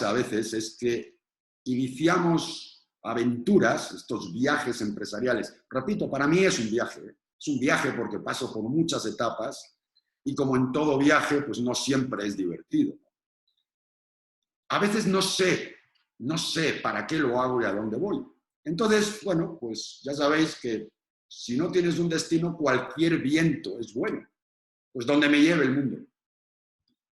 a veces es que iniciamos aventuras, estos viajes empresariales. Repito, para mí es un viaje porque paso por muchas etapas y como en todo viaje, pues no siempre es divertido. A veces no sé para qué lo hago y a dónde voy. Entonces, bueno, pues ya sabéis que si no tienes un destino, cualquier viento es bueno. Pues donde me lleve el mundo. El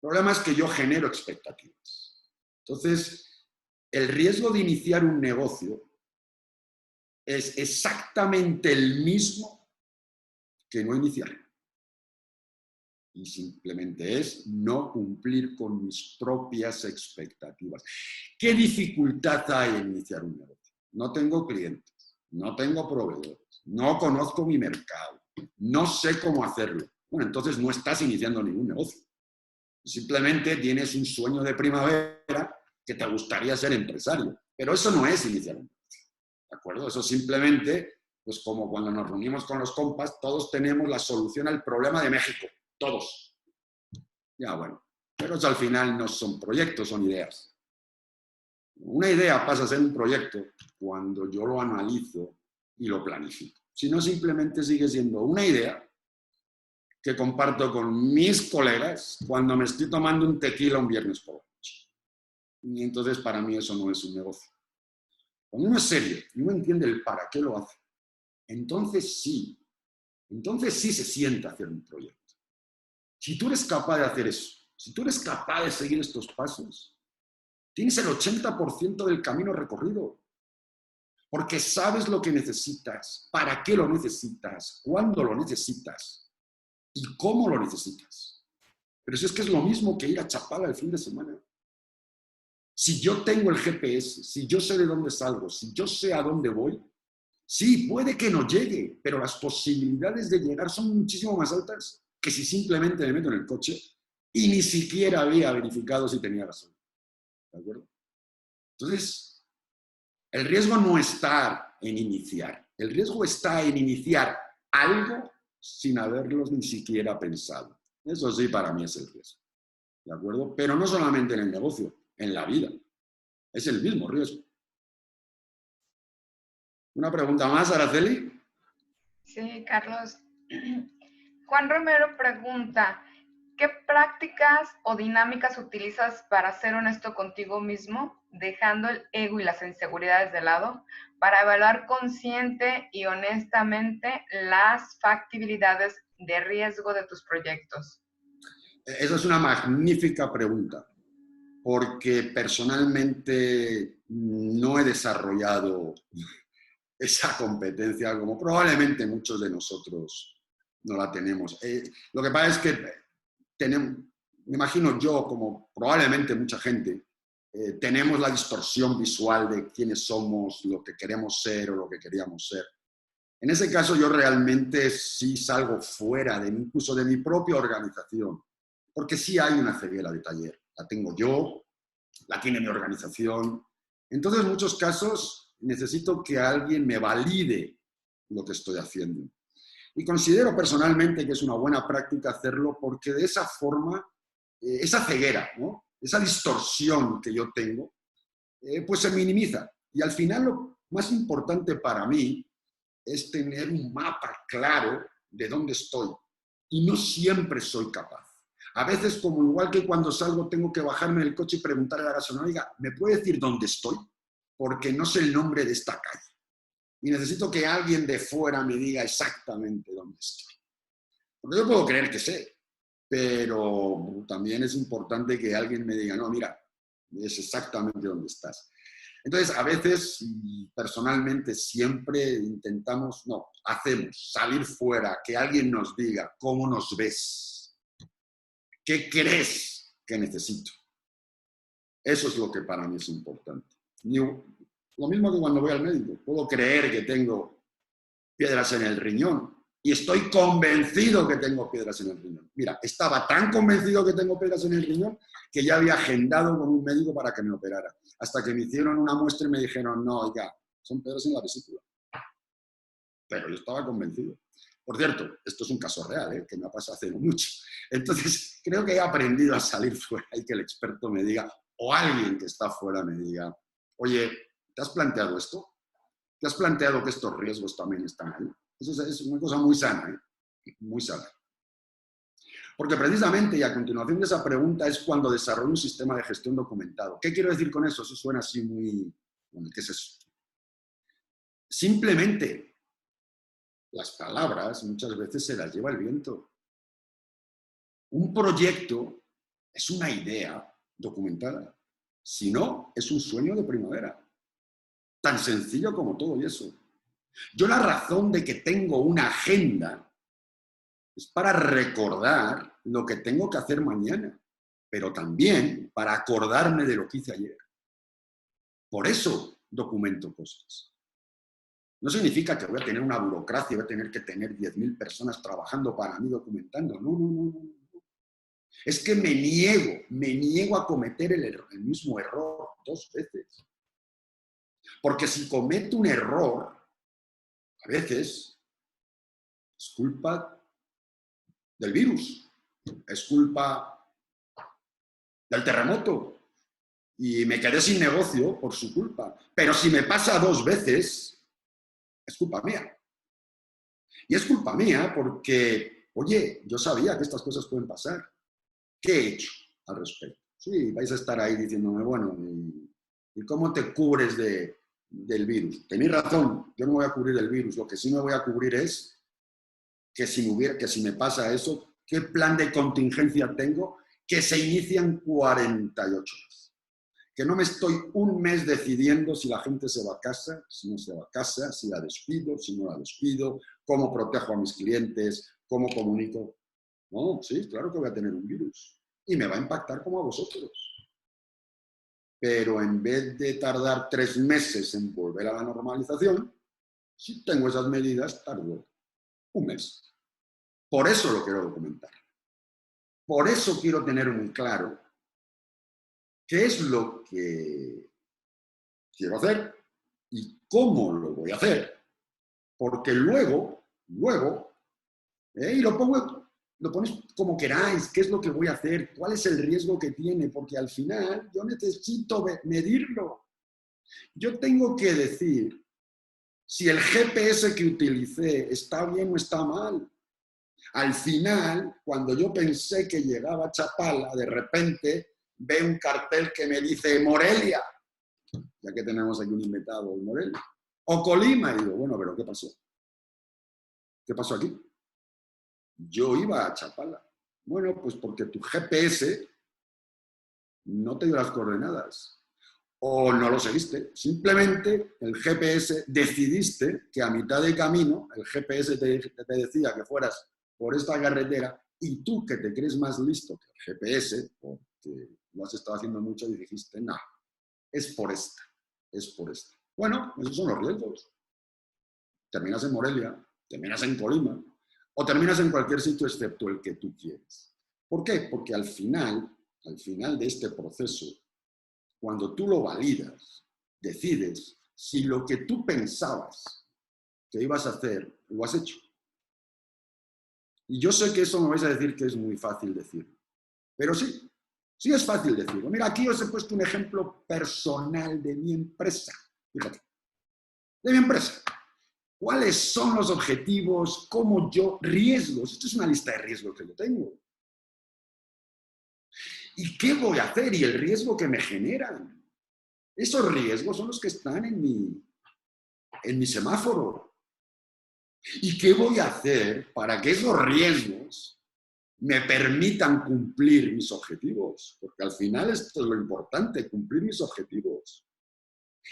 problema es que yo genero expectativas. Entonces, el riesgo de iniciar un negocio es exactamente el mismo que no iniciarlo. Y simplemente es no cumplir con mis propias expectativas. ¿Qué dificultad hay en iniciar un negocio? No tengo clientes, no tengo proveedores, no conozco mi mercado, no sé cómo hacerlo. Bueno, entonces no estás iniciando ningún negocio. Simplemente tienes un sueño de primavera que te gustaría ser empresario. Pero eso no es iniciar un negocio. ¿De acuerdo? Eso simplemente, pues como cuando nos reunimos con los compas, todos tenemos la solución al problema de México. Todos. Ya, bueno. Pero eso al final no son proyectos, son ideas. Una idea pasa a ser un proyecto cuando yo lo analizo y lo planifico. Si no, simplemente sigue siendo una idea que comparto con mis colegas cuando me estoy tomando un tequila un viernes por la noche. Y entonces para mí eso no es un negocio. Cuando uno es serio y uno entiende el para qué lo hace, entonces sí se sienta hacer un proyecto. Si tú eres capaz de hacer eso, si tú eres capaz de seguir estos pasos, tienes el 80% del camino recorrido. Porque sabes lo que necesitas, para qué lo necesitas, cuándo lo necesitas y cómo lo necesitas. Pero si es que es lo mismo que ir a Chapala el fin de semana. Si yo tengo el GPS, si yo sé de dónde salgo, si yo sé a dónde voy, sí, puede que no llegue, pero las posibilidades de llegar son muchísimo más altas que si simplemente me meto en el coche y ni siquiera había verificado si tenía razón. ¿De acuerdo? Entonces, el riesgo no está en iniciar. El riesgo está en iniciar algo sin haberlo ni siquiera pensado. Eso sí, para mí es el riesgo. ¿De acuerdo? Pero no solamente en el negocio, en la vida. Es el mismo riesgo. ¿Una pregunta más, Araceli? Sí, Carlos. Juan Romero pregunta, ¿qué prácticas o dinámicas utilizas para ser honesto contigo mismo, dejando el ego y las inseguridades de lado, para evaluar consciente y honestamente las factibilidades de riesgo de tus proyectos? Esa es una magnífica pregunta, porque personalmente no he desarrollado esa competencia como probablemente muchos de nosotros no la tenemos. Lo que pasa es que tenemos, me imagino yo, como probablemente mucha gente, tenemos la distorsión visual de quiénes somos, lo que queremos ser o lo que queríamos ser. En ese caso yo realmente sí salgo fuera de incluso de mi propia organización, porque sí hay una ceguera de taller. La tengo yo, la tiene mi organización. Entonces, en muchos casos necesito que alguien me valide lo que estoy haciendo. Y considero personalmente que es una buena práctica hacerlo porque de esa forma, esa ceguera, ¿no? Esa distorsión que yo tengo, pues se minimiza. Y al final lo más importante para mí es tener un mapa claro de dónde estoy. Y no siempre soy capaz. A veces, como igual que cuando salgo, tengo que bajarme del coche y preguntarle a la gasolinera, oiga, ¿me puede decir dónde estoy? Porque no sé el nombre de esta calle. Y necesito que alguien de fuera me diga exactamente dónde estoy. Porque yo puedo creer que sé, pero también es importante que alguien me diga, no, mira, es exactamente dónde estás. Entonces, a veces, y personalmente siempre intentamos, no, hacemos salir fuera, que alguien nos diga cómo nos ves, qué crees que necesito. Eso es lo que para mí es importante. Lo mismo que cuando voy al médico. Puedo creer que tengo piedras en el riñón y estoy convencido que tengo piedras en el riñón. Mira, estaba tan convencido que tengo piedras en el riñón que ya había agendado con un médico para que me operara. Hasta que me hicieron una muestra y me dijeron, no, ya, son piedras en la vesícula. Pero yo estaba convencido. Por cierto, esto es un caso real, que me ha pasado hace mucho. Entonces, creo que he aprendido a salir fuera y que el experto me diga, o alguien que está fuera me diga, oye, ¿te has planteado esto? ¿Te has planteado que estos riesgos también están ahí? Eso es una cosa muy sana, muy sana. Porque precisamente, y a continuación de esa pregunta, es cuando desarrollo un sistema de gestión documentado. ¿Qué quiero decir con eso? Eso suena así muy... Bueno, ¿qué es eso? Simplemente, las palabras muchas veces se las lleva el viento. Un proyecto es una idea documentada. Si no, es un sueño de primavera. Tan sencillo como todo y eso. Yo la razón de que tengo una agenda es para recordar lo que tengo que hacer mañana, pero también para acordarme de lo que hice ayer. Por eso documento cosas. No significa que voy a tener una burocracia, voy a tener que tener 10.000 personas trabajando para mí documentando. No, no, no, no. Es que me niego a cometer el mismo error 2 veces. Porque si cometo un error, a veces es culpa del virus, es culpa del terremoto y me quedé sin negocio por su culpa. Pero si me pasa 2 veces, es culpa mía. Y es culpa mía porque, oye, yo sabía que estas cosas pueden pasar. ¿Qué he hecho al respecto? Sí, vais a estar ahí diciéndome, bueno, ¿y cómo te cubres del virus? Tenéis razón, yo no me voy a cubrir del virus. Lo que sí me voy a cubrir es que si me pasa eso, ¿qué plan de contingencia tengo que se inicia en 48 horas? Que no me estoy un mes decidiendo si la gente se va a casa, si no se va a casa, si la despido, si no la despido, cómo protejo a mis clientes, cómo comunico. No, sí, claro que voy a tener un virus y me va a impactar como a vosotros. pero en vez de tardar 3 meses en volver a la normalización, si tengo esas medidas, tardo 1 mes. Por eso lo quiero documentar. Por eso quiero tener muy claro qué es lo que quiero hacer y cómo lo voy a hacer. Porque luego, y lo pones como queráis, qué es lo que voy a hacer, cuál es el riesgo que tiene, porque al final yo necesito medirlo. Yo tengo que decir si el GPS que utilicé está bien o está mal. Al final, cuando yo pensé que llegaba a Chapala, de repente veo un cartel que me dice Morelia, ya que tenemos aquí un invitado, Morelia, o Colima, y digo, bueno, pero ¿qué pasó? ¿Qué pasó aquí? Yo iba a Chapala. Bueno, pues porque tu GPS no te dio las coordenadas o no lo seguiste. Simplemente el GPS decidiste que a mitad de camino el GPS te decía que fueras por esta carretera y tú, que te crees más listo que el GPS, porque lo has estado haciendo mucho, y dijiste, no, es por esta, es por esta. Bueno, esos son los riesgos. Terminas en Morelia, terminas en Colima, o terminas en cualquier sitio excepto el que tú quieres. ¿Por qué? Porque al final de este proceso, cuando tú lo validas, decides si lo que tú pensabas que ibas a hacer, lo has hecho. Y yo sé que eso me vais a decir que es muy fácil decirlo, pero sí, sí es fácil decirlo. Mira, aquí os he puesto un ejemplo personal de mi empresa. Fíjate, de mi empresa. ¿Cuáles son los objetivos? ¿Cómo yo? Riesgos. Esto es una lista de riesgos que yo tengo. ¿Y qué voy a hacer? Y el riesgo que me generan. Esos riesgos son los que están en mi semáforo. ¿Y qué voy a hacer para que esos riesgos me permitan cumplir mis objetivos? Porque al final esto es lo importante, cumplir mis objetivos.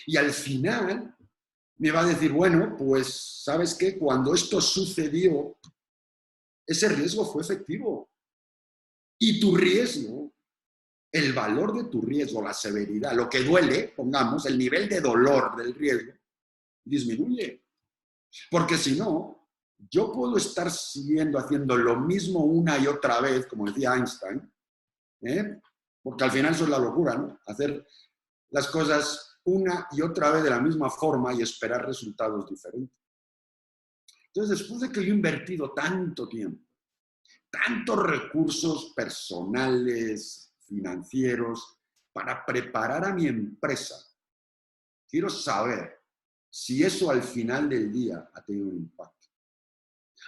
Y al final me va a decir, bueno, pues, ¿sabes qué? Cuando esto sucedió, ese riesgo fue efectivo. Y tu riesgo, el valor de tu riesgo, la severidad, lo que duele, pongamos, el nivel de dolor del riesgo, disminuye. Porque si no, yo puedo estar siguiendo haciendo lo mismo una y otra vez, como decía Einstein, porque al final eso es la locura, ¿no? Hacer las cosas una y otra vez de la misma forma y esperar resultados diferentes. Entonces, después de que yo he invertido tanto tiempo, tantos recursos personales, financieros, para preparar a mi empresa, quiero saber si eso al final del día ha tenido un impacto.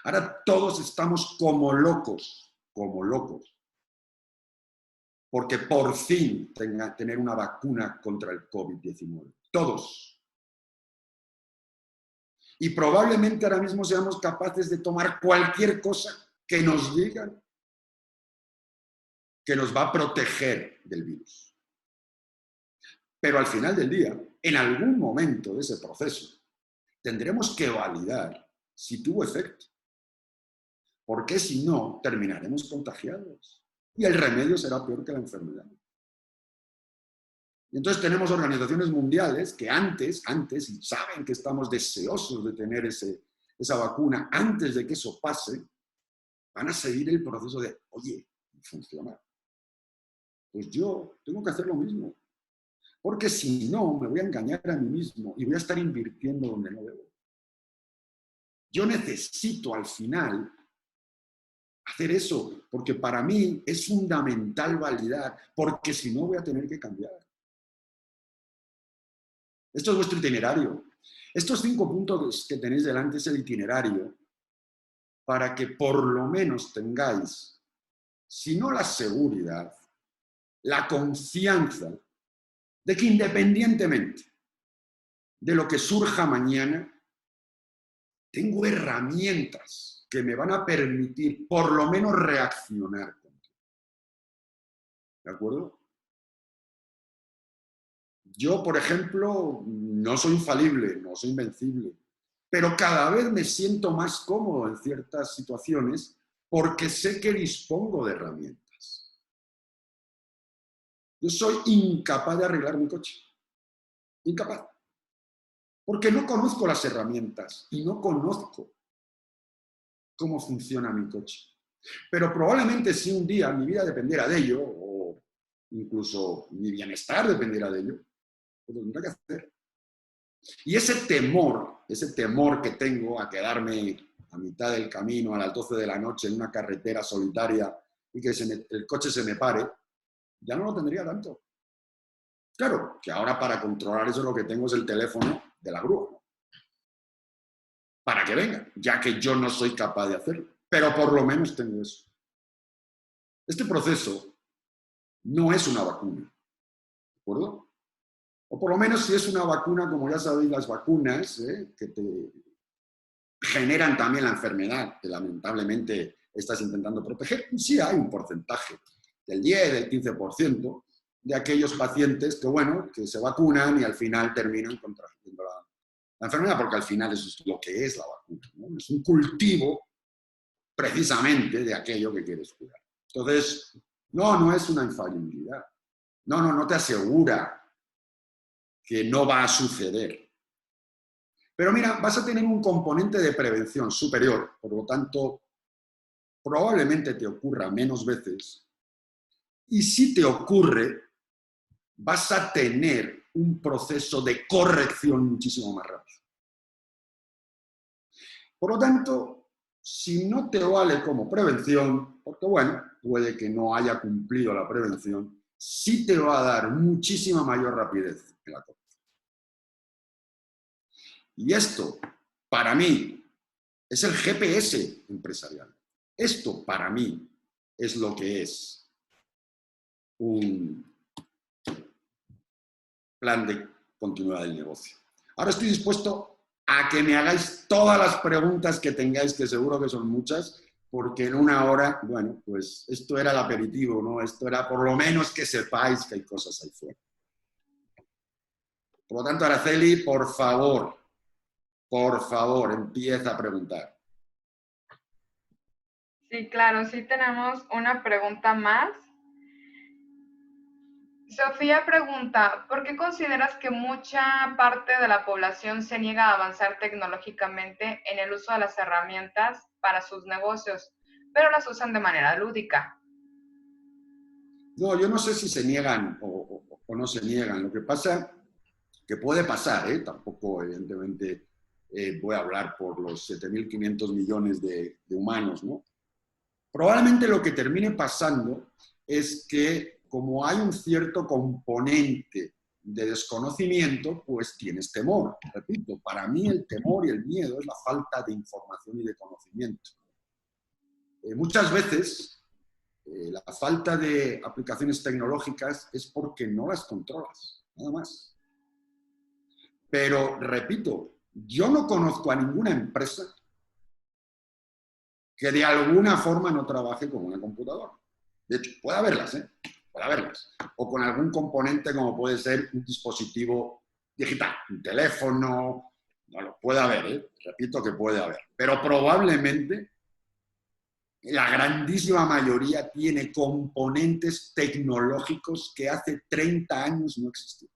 Ahora todos estamos como locos, porque por fin tener una vacuna contra el COVID-19. Todos. Y probablemente ahora mismo seamos capaces de tomar cualquier cosa que nos digan que nos va a proteger del virus. Pero al final del día, en algún momento de ese proceso, tendremos que validar si tuvo efecto. Porque si no, terminaremos contagiados. Y el remedio será peor que la enfermedad. Y entonces tenemos organizaciones mundiales que antes, y saben que estamos deseosos de tener esa vacuna antes de que eso pase, van a seguir el proceso de, oye, funciona. Pues yo tengo que hacer lo mismo. Porque si no, me voy a engañar a mí mismo y voy a estar invirtiendo donde no debo. Yo necesito al final hacer eso, porque para mí es fundamental validar, porque si no voy a tener que cambiar. Esto es vuestro itinerario. Estos 5 puntos que tenéis delante es el itinerario para que por lo menos tengáis, si no la seguridad, la confianza de que independientemente de lo que surja mañana, tengo herramientas que me van a permitir por lo menos reaccionar. ¿De acuerdo? Yo, por ejemplo, no soy infalible, no soy invencible, pero cada vez me siento más cómodo en ciertas situaciones porque sé que dispongo de herramientas. Yo soy incapaz de arreglar mi coche. Incapaz. Porque no conozco las herramientas y no conozco cómo funciona mi coche. Pero probablemente si un día mi vida dependiera de ello, o incluso mi bienestar dependiera de ello, pues lo tendré que hacer. Y ese temor que tengo a quedarme a mitad del camino, a las 12 de la noche, en una carretera solitaria y que el coche se me pare, ya no lo tendría tanto. Claro, que ahora para controlar eso lo que tengo es el teléfono de la grúa, ¿no? Para que venga, ya que yo no soy capaz de hacerlo. Pero por lo menos tengo eso. Este proceso no es una vacuna, ¿de acuerdo? O por lo menos si es una vacuna, como ya sabéis, las vacunas que te generan también la enfermedad que lamentablemente estás intentando proteger, sí hay un porcentaje del 10, del 15% de aquellos pacientes que, bueno, que se vacunan y al final terminan contrayendo la enfermedad, porque al final eso es lo que es la vacuna, ¿no? Es un cultivo precisamente de aquello que quieres curar. Entonces, no es una infalibilidad. No te asegura que no va a suceder. Pero mira, vas a tener un componente de prevención superior, por lo tanto, probablemente te ocurra menos veces. Y si te ocurre, vas a tener un proceso de corrección muchísimo más rápido. Por lo tanto, si no te vale como prevención, porque bueno, puede que no haya cumplido la prevención, sí te va a dar muchísima mayor rapidez en la corrección. Y esto, para mí, es el GPS empresarial. Esto, para mí, es lo que es un plan de continuidad del negocio. Ahora estoy dispuesto a que me hagáis todas las preguntas que tengáis, que seguro que son muchas, porque en una hora, bueno, pues esto era el aperitivo, ¿no? Esto era por lo menos que sepáis que hay cosas ahí fuera. Por lo tanto, Araceli, por favor, empieza a preguntar. Sí, claro, sí tenemos una pregunta más. Sofía pregunta, ¿por qué consideras que mucha parte de la población se niega a avanzar tecnológicamente en el uso de las herramientas para sus negocios, pero las usan de manera lúdica? No, yo no sé si se niegan o no se niegan. Lo que pasa, que puede pasar, tampoco evidentemente voy a hablar por los 7.500 millones de humanos, ¿no? Probablemente lo que termine pasando es que como hay un cierto componente de desconocimiento, pues tienes temor. Repito, para mí el temor y el miedo es la falta de información y de conocimiento. Muchas veces la falta de aplicaciones tecnológicas es porque no las controlas, nada más. Pero, repito, yo no conozco a ninguna empresa que de alguna forma no trabaje con una computadora. De hecho, puede haberlas, puede haberlas. O con algún componente como puede ser un dispositivo digital, un teléfono, no lo puede haber, repito que puede haber. Pero probablemente la grandísima mayoría tiene componentes tecnológicos que hace 30 años no existían.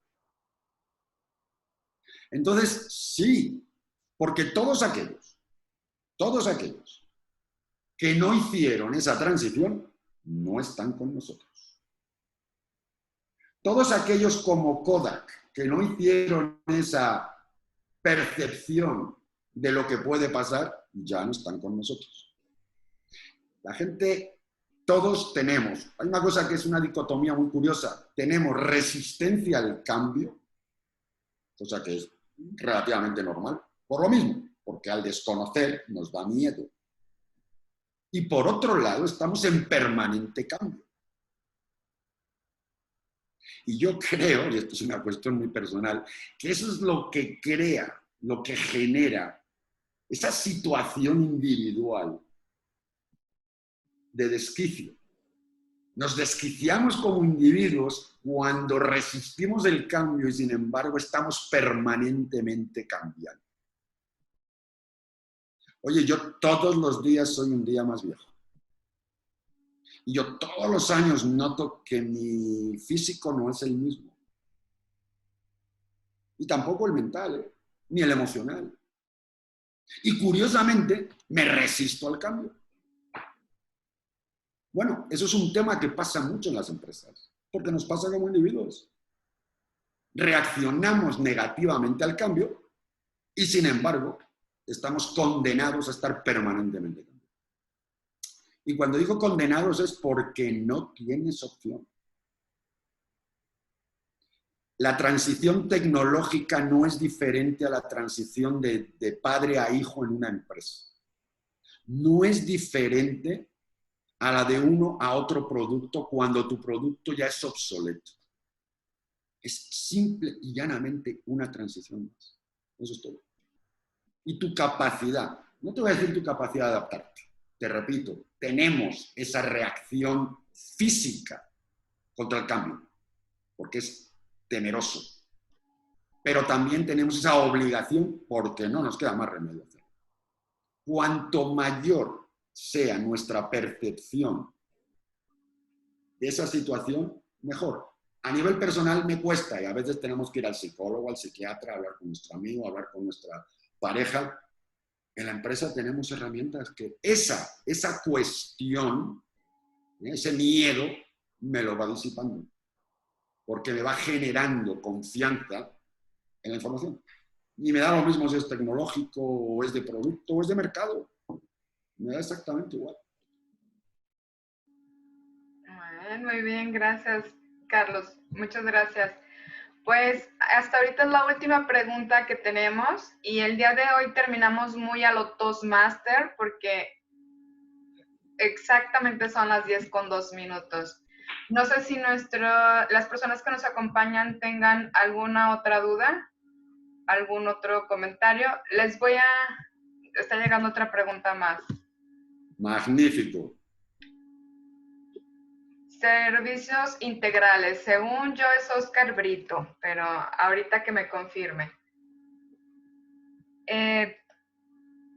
Entonces, sí, porque todos aquellos que no hicieron esa transición no están con nosotros. Todos aquellos como Kodak que no hicieron esa percepción de lo que puede pasar ya no están con nosotros. La gente, todos tenemos, hay una cosa que es una dicotomía muy curiosa, tenemos resistencia al cambio, cosa que es relativamente normal, por lo mismo, porque al desconocer nos da miedo. Y por otro lado, estamos en permanente cambio. Y yo creo, y esto es una cuestión muy personal, que eso es lo que crea, lo que genera esa situación individual de desquicio. Nos desquiciamos como individuos cuando resistimos el cambio y sin embargo estamos permanentemente cambiando. Oye, yo todos los días soy un día más viejo. Y yo todos los años noto que mi físico no es el mismo. Y tampoco el mental, ¿eh? Ni el emocional. Y curiosamente, me resisto al cambio. Bueno, eso es un tema que pasa mucho en las empresas, porque nos pasa como individuos. Reaccionamos negativamente al cambio y, sin embargo, estamos condenados a estar permanentemente cambiando. Y cuando digo condenados es porque no tienes opción. La transición tecnológica no es diferente a la transición de padre a hijo en una empresa. No es diferente a la de uno a otro producto cuando tu producto ya es obsoleto. Es simple y llanamente una transición más. Eso es todo. Y tu capacidad, no te voy a decir tu capacidad de adaptarte, te repito, tenemos esa reacción física contra el cambio, porque es temeroso. Pero también tenemos esa obligación porque no nos queda más remedio hacerlo. Cuanto mayor sea nuestra percepción de esa situación, mejor. A nivel personal me cuesta y a veces tenemos que ir al psicólogo, al psiquiatra, hablar con nuestro amigo, hablar con nuestra pareja. En la empresa tenemos herramientas que esa cuestión, ese miedo, me lo va disipando. Porque me va generando confianza en la información. Y me da lo mismo si es tecnológico, o es de producto, o es de mercado. Me da exactamente igual. Muy bien, gracias, Carlos. Muchas gracias. Pues hasta ahorita es la última pregunta que tenemos y el día de hoy terminamos muy a lo Toastmaster porque exactamente son las 10:02. No sé si las personas que nos acompañan tengan alguna otra duda, algún otro comentario. Está llegando otra pregunta más. Magnífico. Servicios integrales. Según yo es Oscar Brito, pero ahorita que me confirme.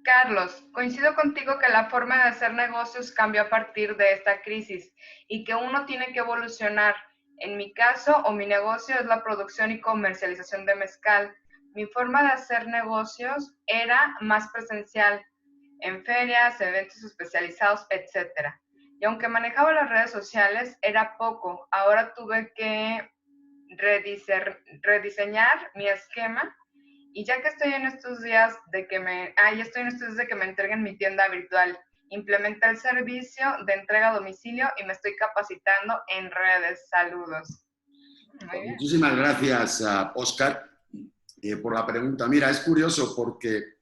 Carlos, coincido contigo que la forma de hacer negocios cambió a partir de esta crisis y que uno tiene que evolucionar. En mi caso, o mi negocio es la producción y comercialización de mezcal. Mi forma de hacer negocios era más presencial, en ferias, eventos especializados, etc. Y aunque manejaba las redes sociales, era poco. Ahora tuve que rediseñar mi esquema. Y ya que estoy en estos días de que me entreguen mi tienda virtual, implementé el servicio de entrega a domicilio y me estoy capacitando en redes. Saludos. Muy bien. Muchísimas gracias, Oscar, por la pregunta. Mira, es curioso porque,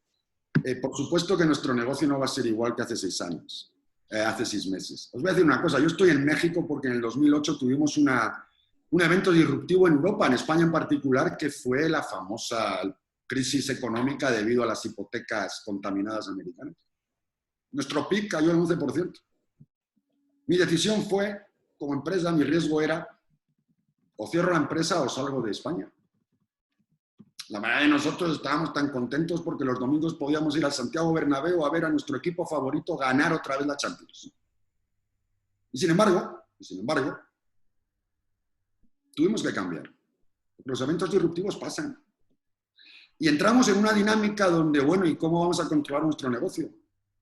por supuesto que nuestro negocio no va a ser igual que hace 6 años, hace 6 meses. Os voy a decir una cosa, yo estoy en México porque en el 2008 tuvimos un evento disruptivo en Europa, en España en particular, que fue la famosa crisis económica debido a las hipotecas contaminadas americanas. Nuestro PIB cayó el 11%. Mi decisión fue, como empresa, mi riesgo era o cierro la empresa o salgo de España. La mayoría de nosotros estábamos tan contentos porque los domingos podíamos ir al Santiago Bernabéu a ver a nuestro equipo favorito ganar otra vez la Champions. Y sin embargo, tuvimos que cambiar. Los eventos disruptivos pasan. Y entramos en una dinámica donde, bueno, ¿y cómo vamos a controlar nuestro negocio?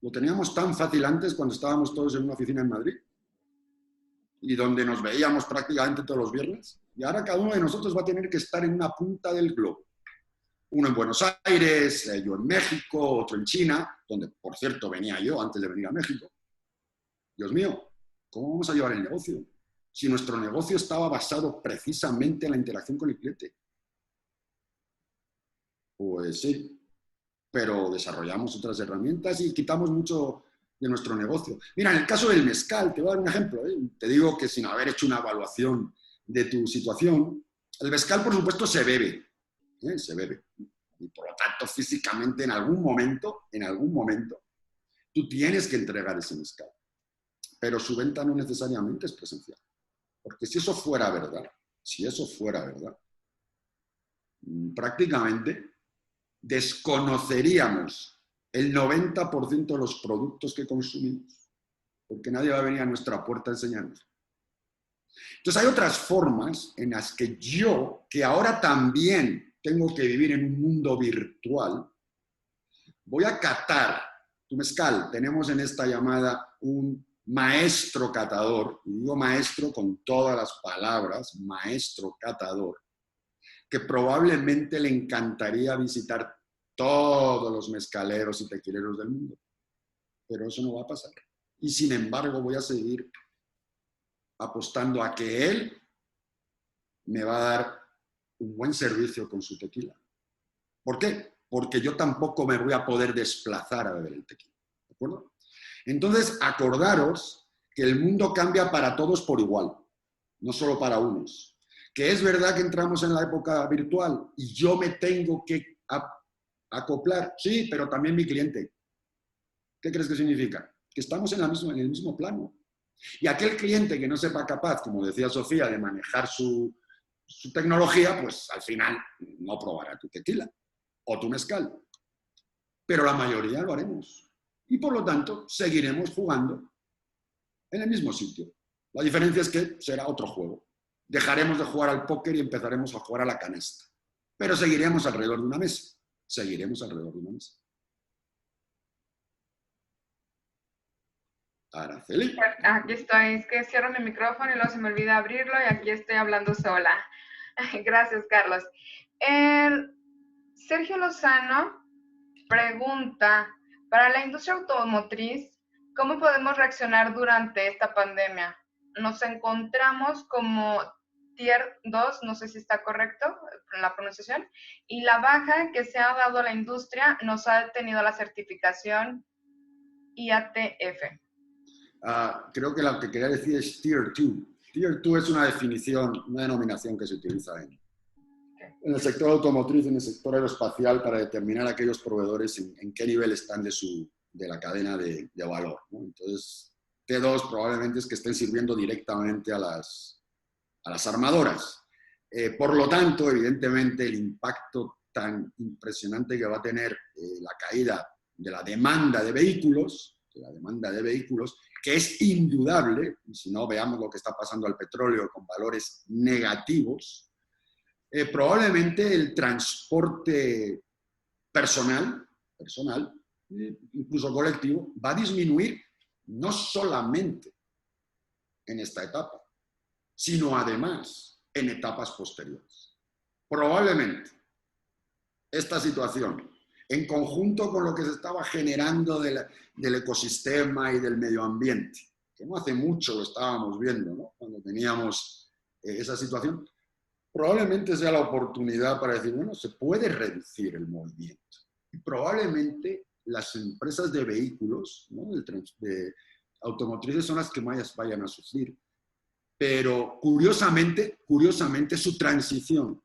Lo teníamos tan fácil antes cuando estábamos todos en una oficina en Madrid y donde nos veíamos prácticamente todos los viernes. Y ahora cada uno de nosotros va a tener que estar en una punta del globo. Uno en Buenos Aires, yo en México, otro en China, donde, por cierto, venía yo antes de venir a México. Dios mío, ¿cómo vamos a llevar el negocio? Si nuestro negocio estaba basado precisamente en la interacción con el cliente. Pues sí, pero desarrollamos otras herramientas y quitamos mucho de nuestro negocio. Mira, en el caso del mezcal, te voy a dar un ejemplo. Te digo que sin haber hecho una evaluación de tu situación, el mezcal, por supuesto, se bebe. Se bebe. Y por lo tanto, físicamente, en algún momento, tú tienes que entregar ese mezcal. Pero su venta no necesariamente es presencial. Porque si eso fuera verdad, prácticamente desconoceríamos el 90% de los productos que consumimos. porque nadie va a venir a nuestra puerta a enseñarnos. Entonces hay otras formas en las que yo, que ahora también tengo que vivir en un mundo virtual, voy a catar tu mezcal. Tenemos en esta llamada un maestro catador, y digo maestro con todas las palabras, maestro catador, que probablemente le encantaría visitar todos los mezcaleros y tequileros del mundo. Pero eso no va a pasar. Y sin embargo voy a seguir apostando a que él me va a dar un buen servicio con su tequila. ¿Por qué? Porque yo tampoco me voy a poder desplazar a beber el tequila. ¿De acuerdo? Entonces, acordaros que el mundo cambia para todos por igual, no solo para unos. Que es verdad que entramos en la época virtual y yo me tengo que acoplar, sí, pero también mi cliente. ¿Qué crees que significa? Que estamos en el mismo plano. Y aquel cliente que no sepa capaz, como decía Sofía, de manejar su tecnología, pues al final no probará tu tequila o tu mezcal. Pero la mayoría lo haremos. Y por lo tanto, seguiremos jugando en el mismo sitio. La diferencia es que será otro juego. Dejaremos de jugar al póker y empezaremos a jugar a la canasta. Pero seguiremos alrededor de una mesa. Seguiremos alrededor de una mesa. Araceli. Aquí estoy, es que cierro mi micrófono y luego se me olvida abrirlo y aquí estoy hablando sola. Gracias, Carlos. Sergio Lozano pregunta, para la industria automotriz, ¿cómo podemos reaccionar durante esta pandemia? Nos encontramos como Tier 2, no sé si está correcto la pronunciación, y la baja que se ha dado a la industria nos ha detenido la certificación IATF. Creo que lo que quería decir es Tier 2. Tier 2 es una definición, una denominación que se utiliza en el sector automotriz, en el sector aeroespacial, para determinar aquellos proveedores en qué nivel están de la cadena de valor, ¿no? Entonces, T2 probablemente es que estén sirviendo directamente a las armadoras. Por lo tanto, evidentemente, el impacto tan impresionante que va a tener la caída de la demanda de vehículos, que es indudable, y si no veamos lo que está pasando al petróleo con valores negativos, probablemente el transporte personal, incluso colectivo, va a disminuir no solamente en esta etapa, sino además en etapas posteriores. Probablemente esta situación, en conjunto con lo que se estaba generando del ecosistema y del medio ambiente, que no hace mucho lo estábamos viendo, ¿no? Cuando teníamos esa situación, probablemente sea la oportunidad para decir, bueno, se puede reducir el movimiento. Y probablemente las empresas de vehículos, ¿no?, de automotrices son las que más vayan a sufrir. Pero curiosamente, su transición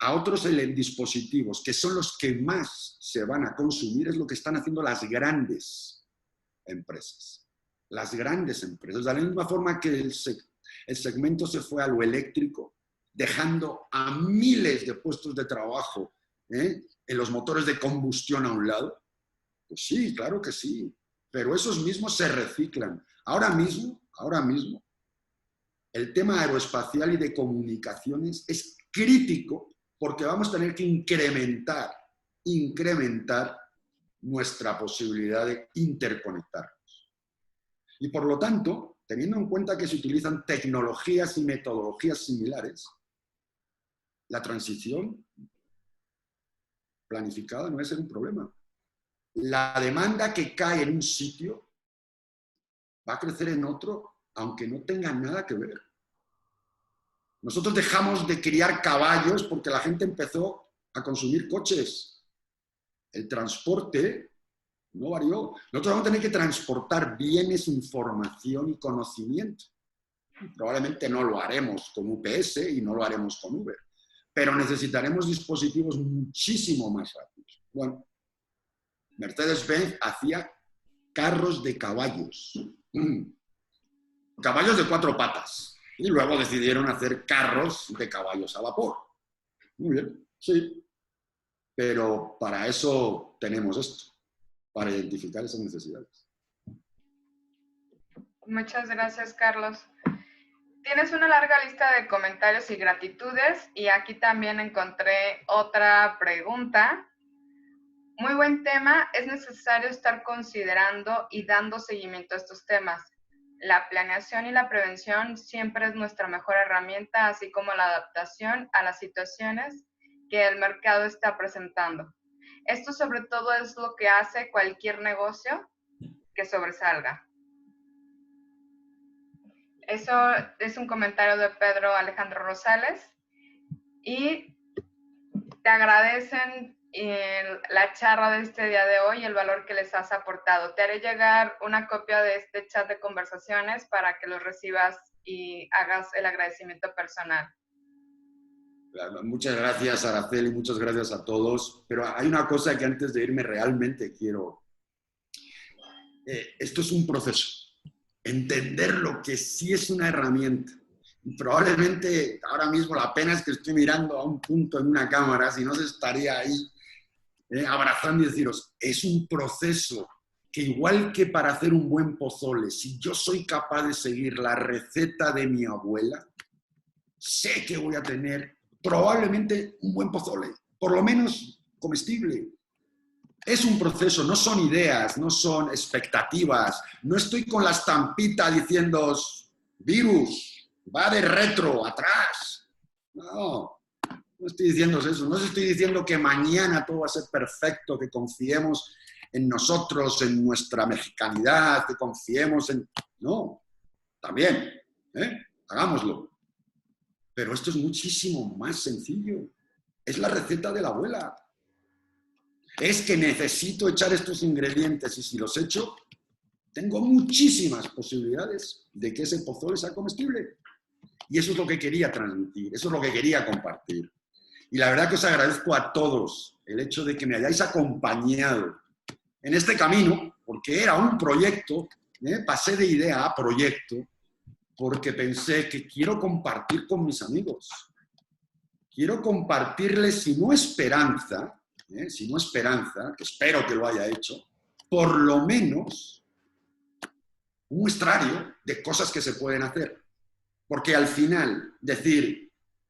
a otros dispositivos, que son los que más se van a consumir, es lo que están haciendo las grandes empresas. Las grandes empresas. De la misma forma que el segmento se fue a lo eléctrico, dejando a miles de puestos de trabajo en los motores de combustión a un lado. Pues sí, claro que sí. Pero esos mismos se reciclan. Ahora mismo, el tema aeroespacial y de comunicaciones es crítico porque vamos a tener que incrementar nuestra posibilidad de interconectarnos. Y por lo tanto, teniendo en cuenta que se utilizan tecnologías y metodologías similares, la transición planificada no va a ser un problema. La demanda que cae en un sitio va a crecer en otro, aunque no tenga nada que ver. Nosotros dejamos de criar caballos porque la gente empezó a consumir coches. El transporte no varió. Nosotros vamos a tener que transportar bienes, información y conocimiento. Probablemente no lo haremos con UPS y no lo haremos con Uber, pero necesitaremos dispositivos muchísimo más rápidos. Bueno, Mercedes-Benz hacía carros de caballos. Caballos de 4 patas. Y luego decidieron hacer carros de caballos a vapor. Muy bien, sí. Pero para eso tenemos esto, para identificar esas necesidades. Muchas gracias, Carlos. Tienes una larga lista de comentarios y gratitudes y aquí también encontré otra pregunta. Muy buen tema. Es necesario estar considerando y dando seguimiento a estos temas. La planeación y la prevención siempre es nuestra mejor herramienta, así como la adaptación a las situaciones que el mercado está presentando. Esto sobre todo es lo que hace cualquier negocio que sobresalga. Eso es un comentario de Pedro Alejandro Rosales y te agradecen la charla de este día de hoy y el valor que les has aportado. Te haré llegar una copia de este chat de conversaciones para que lo recibas y hagas el agradecimiento personal. Muchas gracias, Araceli, muchas gracias a todos. Pero hay una cosa que antes de irme realmente quiero. Esto es un proceso. Entender lo que sí es una herramienta. Y probablemente ahora mismo la pena es que estoy mirando a un punto en una cámara, si no se estaría ahí abrazando y deciros, es un proceso que igual que para hacer un buen pozole, si yo soy capaz de seguir la receta de mi abuela, sé que voy a tener probablemente un buen pozole, por lo menos comestible. Es un proceso, no son ideas, no son expectativas. No estoy con la estampita diciendo, virus, va de retro, atrás. No, no estoy diciendo eso. No estoy diciendo que mañana todo va a ser perfecto, que confiemos en nosotros, en nuestra mexicanidad, que confiemos en... No, también, hagámoslo. Pero esto es muchísimo más sencillo. Es la receta de la abuela. Es que necesito echar estos ingredientes y si los echo, tengo muchísimas posibilidades de que ese pozole sea comestible. Y eso es lo que quería transmitir, eso es lo que quería compartir. Y la verdad que os agradezco a todos el hecho de que me hayáis acompañado en este camino, porque era un proyecto, pasé de idea a proyecto, porque pensé que quiero compartir con mis amigos. Quiero compartirles, si no esperanza, que espero que lo haya hecho, por lo menos un muestrario de cosas que se pueden hacer. Porque al final,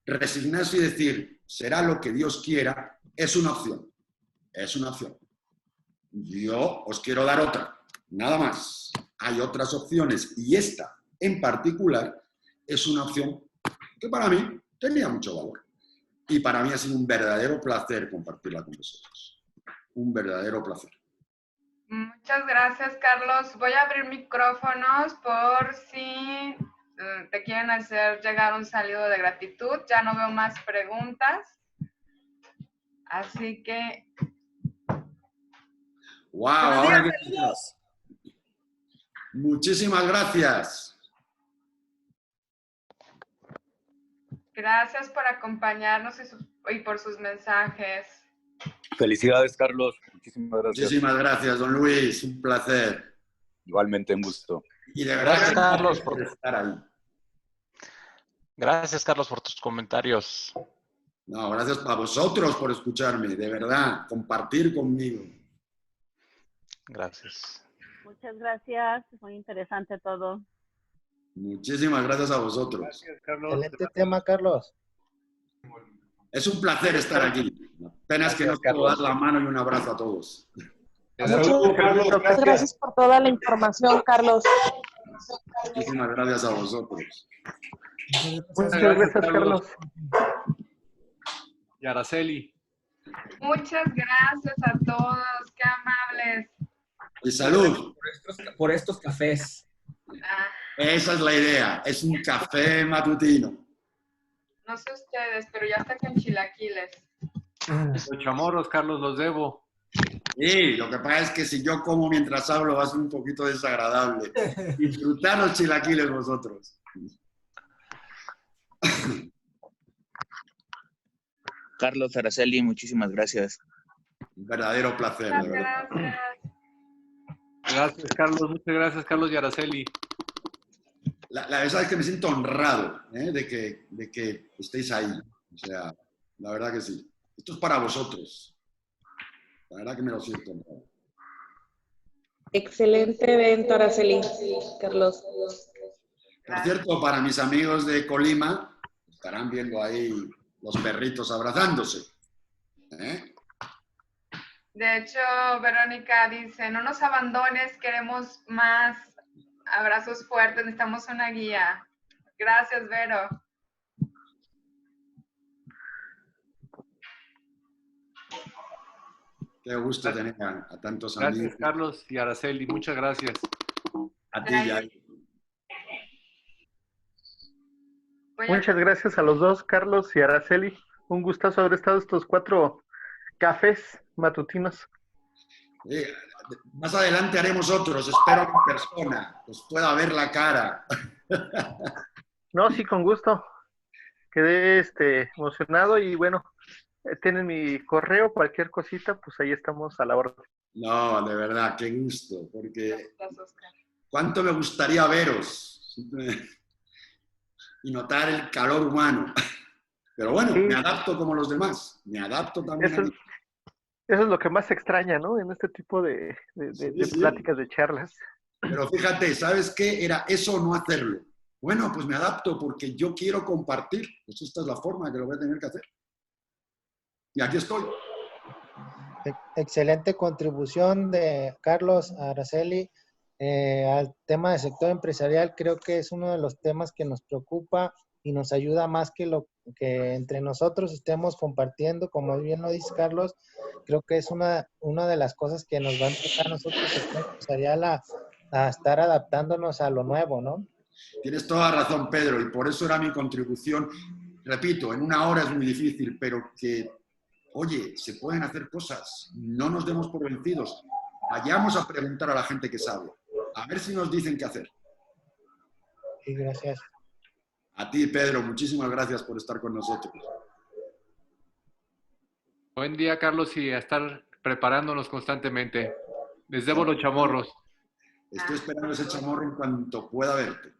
resignarse y decir, será lo que Dios quiera, es una opción. Es una opción. Yo os quiero dar otra, nada más. Hay otras opciones y esta, en particular, es una opción que para mí tenía mucho valor. Y para mí ha sido un verdadero placer compartirla con vosotros. Un verdadero placer. Muchas gracias, Carlos. Voy a abrir micrófonos por si te quieren hacer llegar un saludo de gratitud. Ya no veo más preguntas. Así que... ¡Wow! Ahora que... Muchísimas gracias. Gracias por acompañarnos y por sus mensajes. Felicidades, Carlos. Muchísimas gracias. Muchísimas gracias, don Luis. Un placer. Igualmente, un gusto. Y de verdad, gracias, Carlos, por estar ahí. Gracias, Carlos, por tus comentarios. No, gracias a vosotros por escucharme, de verdad, compartir conmigo. Gracias. Muchas gracias, muy interesante todo. Muchísimas gracias a vosotros. Gracias, Carlos. Excelente tema, Carlos. Es un placer estar aquí. Apenas que nos puedo dar la mano y un abrazo a todos. Muchas gracias por toda la información, Carlos. Muchísimas gracias a vosotros. Muchas gracias, Carlos. Y Araceli. Muchas gracias a todos, qué amables. Y salud. Por estos cafés. Esa es la idea, es un café matutino. No sé ustedes, pero ya está con chilaquiles. Los chamorros, Carlos, los debo. Sí, lo que pasa es que si yo como mientras hablo va a ser un poquito desagradable. Disfrutar los chilaquiles vosotros. Carlos, Araceli, muchísimas gracias. Un verdadero placer, de verdad. Gracias. Gracias, Carlos. Muchas gracias, Carlos y Araceli. La verdad es que me siento honrado de que estéis ahí. O sea, la verdad que sí. Esto es para vosotros. La verdad que me lo siento honrado. Excelente evento, Araceli, Carlos. Por cierto, para mis amigos de Colima, estarán viendo ahí los perritos abrazándose. ¿Eh? De hecho, Verónica dice, no nos abandones, queremos más abrazos fuertes, necesitamos una guía. Gracias, Vero. Qué gusto tener a tantos amigos. Gracias, Carlos y Araceli. Muchas gracias. A ti, Yair. Muchas gracias a los dos, Carlos y Araceli. Un gustazo haber estado estos 4 cafés matutinos. Más adelante haremos otros, espero en persona, os pueda ver la cara. No, sí, con gusto. Quedé emocionado y bueno, tienen mi correo, cualquier cosita, pues ahí estamos a la orden. No, de verdad, qué gusto, porque cuánto me gustaría veros y notar el calor humano. Pero bueno, sí, me adapto como los demás, me adapto también. Eso es lo que más se extraña, ¿no? En este tipo de pláticas, de charlas. Pero fíjate, ¿sabes qué? Era eso o no hacerlo. Bueno, pues me adapto porque yo quiero compartir. Pues esta es la forma que lo voy a tener que hacer. Y aquí estoy. Excelente contribución de Carlos, Araceli, al tema del sector empresarial. Creo que es uno de los temas que nos preocupa y nos ayuda más que lo que entre nosotros estemos compartiendo. Como bien lo dice Carlos, creo que es una de las cosas que nos van a tocar a nosotros, el sector empresarial, a estar adaptándonos a lo nuevo, ¿no? Tienes toda razón, Pedro, y por eso era mi contribución. Repito, en 1 hora es muy difícil, pero que, oye, se pueden hacer cosas, no nos demos por vencidos, vayamos a preguntar a la gente que sabe, a ver si nos dicen qué hacer. Sí, gracias. A ti, Pedro, muchísimas gracias por estar con nosotros. Buen día, Carlos, y a estar preparándonos constantemente. Les debo los chamorros. Estoy esperando ese chamorro en cuanto pueda verte.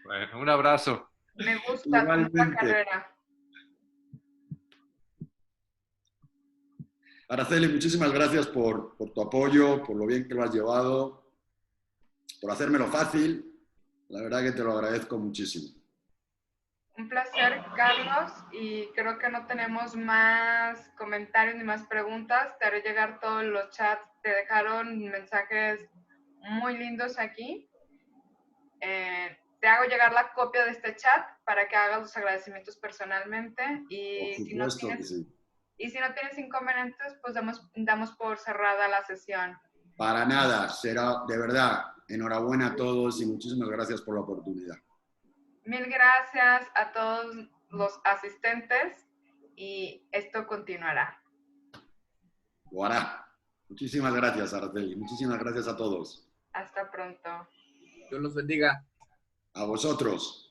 Bueno, un abrazo. Me gusta tu carrera. Araceli, muchísimas gracias por tu apoyo, por lo bien que lo has llevado, por hacérmelo fácil. La verdad que te lo agradezco muchísimo. Un placer, Carlos, y creo que no tenemos más comentarios ni más preguntas. Te haré llegar todos los chats. Te dejaron mensajes muy lindos aquí. Te hago llegar la copia de este chat para que hagas los agradecimientos personalmente. Y por supuesto que sí. Y si no tienes inconvenientes, pues damos por cerrada la sesión. Para nada, será de verdad. Enhorabuena a todos y muchísimas gracias por la oportunidad. Mil gracias a todos los asistentes y esto continuará. Lo hará. Muchísimas gracias, Araceli. Muchísimas gracias a todos. Hasta pronto. Dios los bendiga. A vosotros.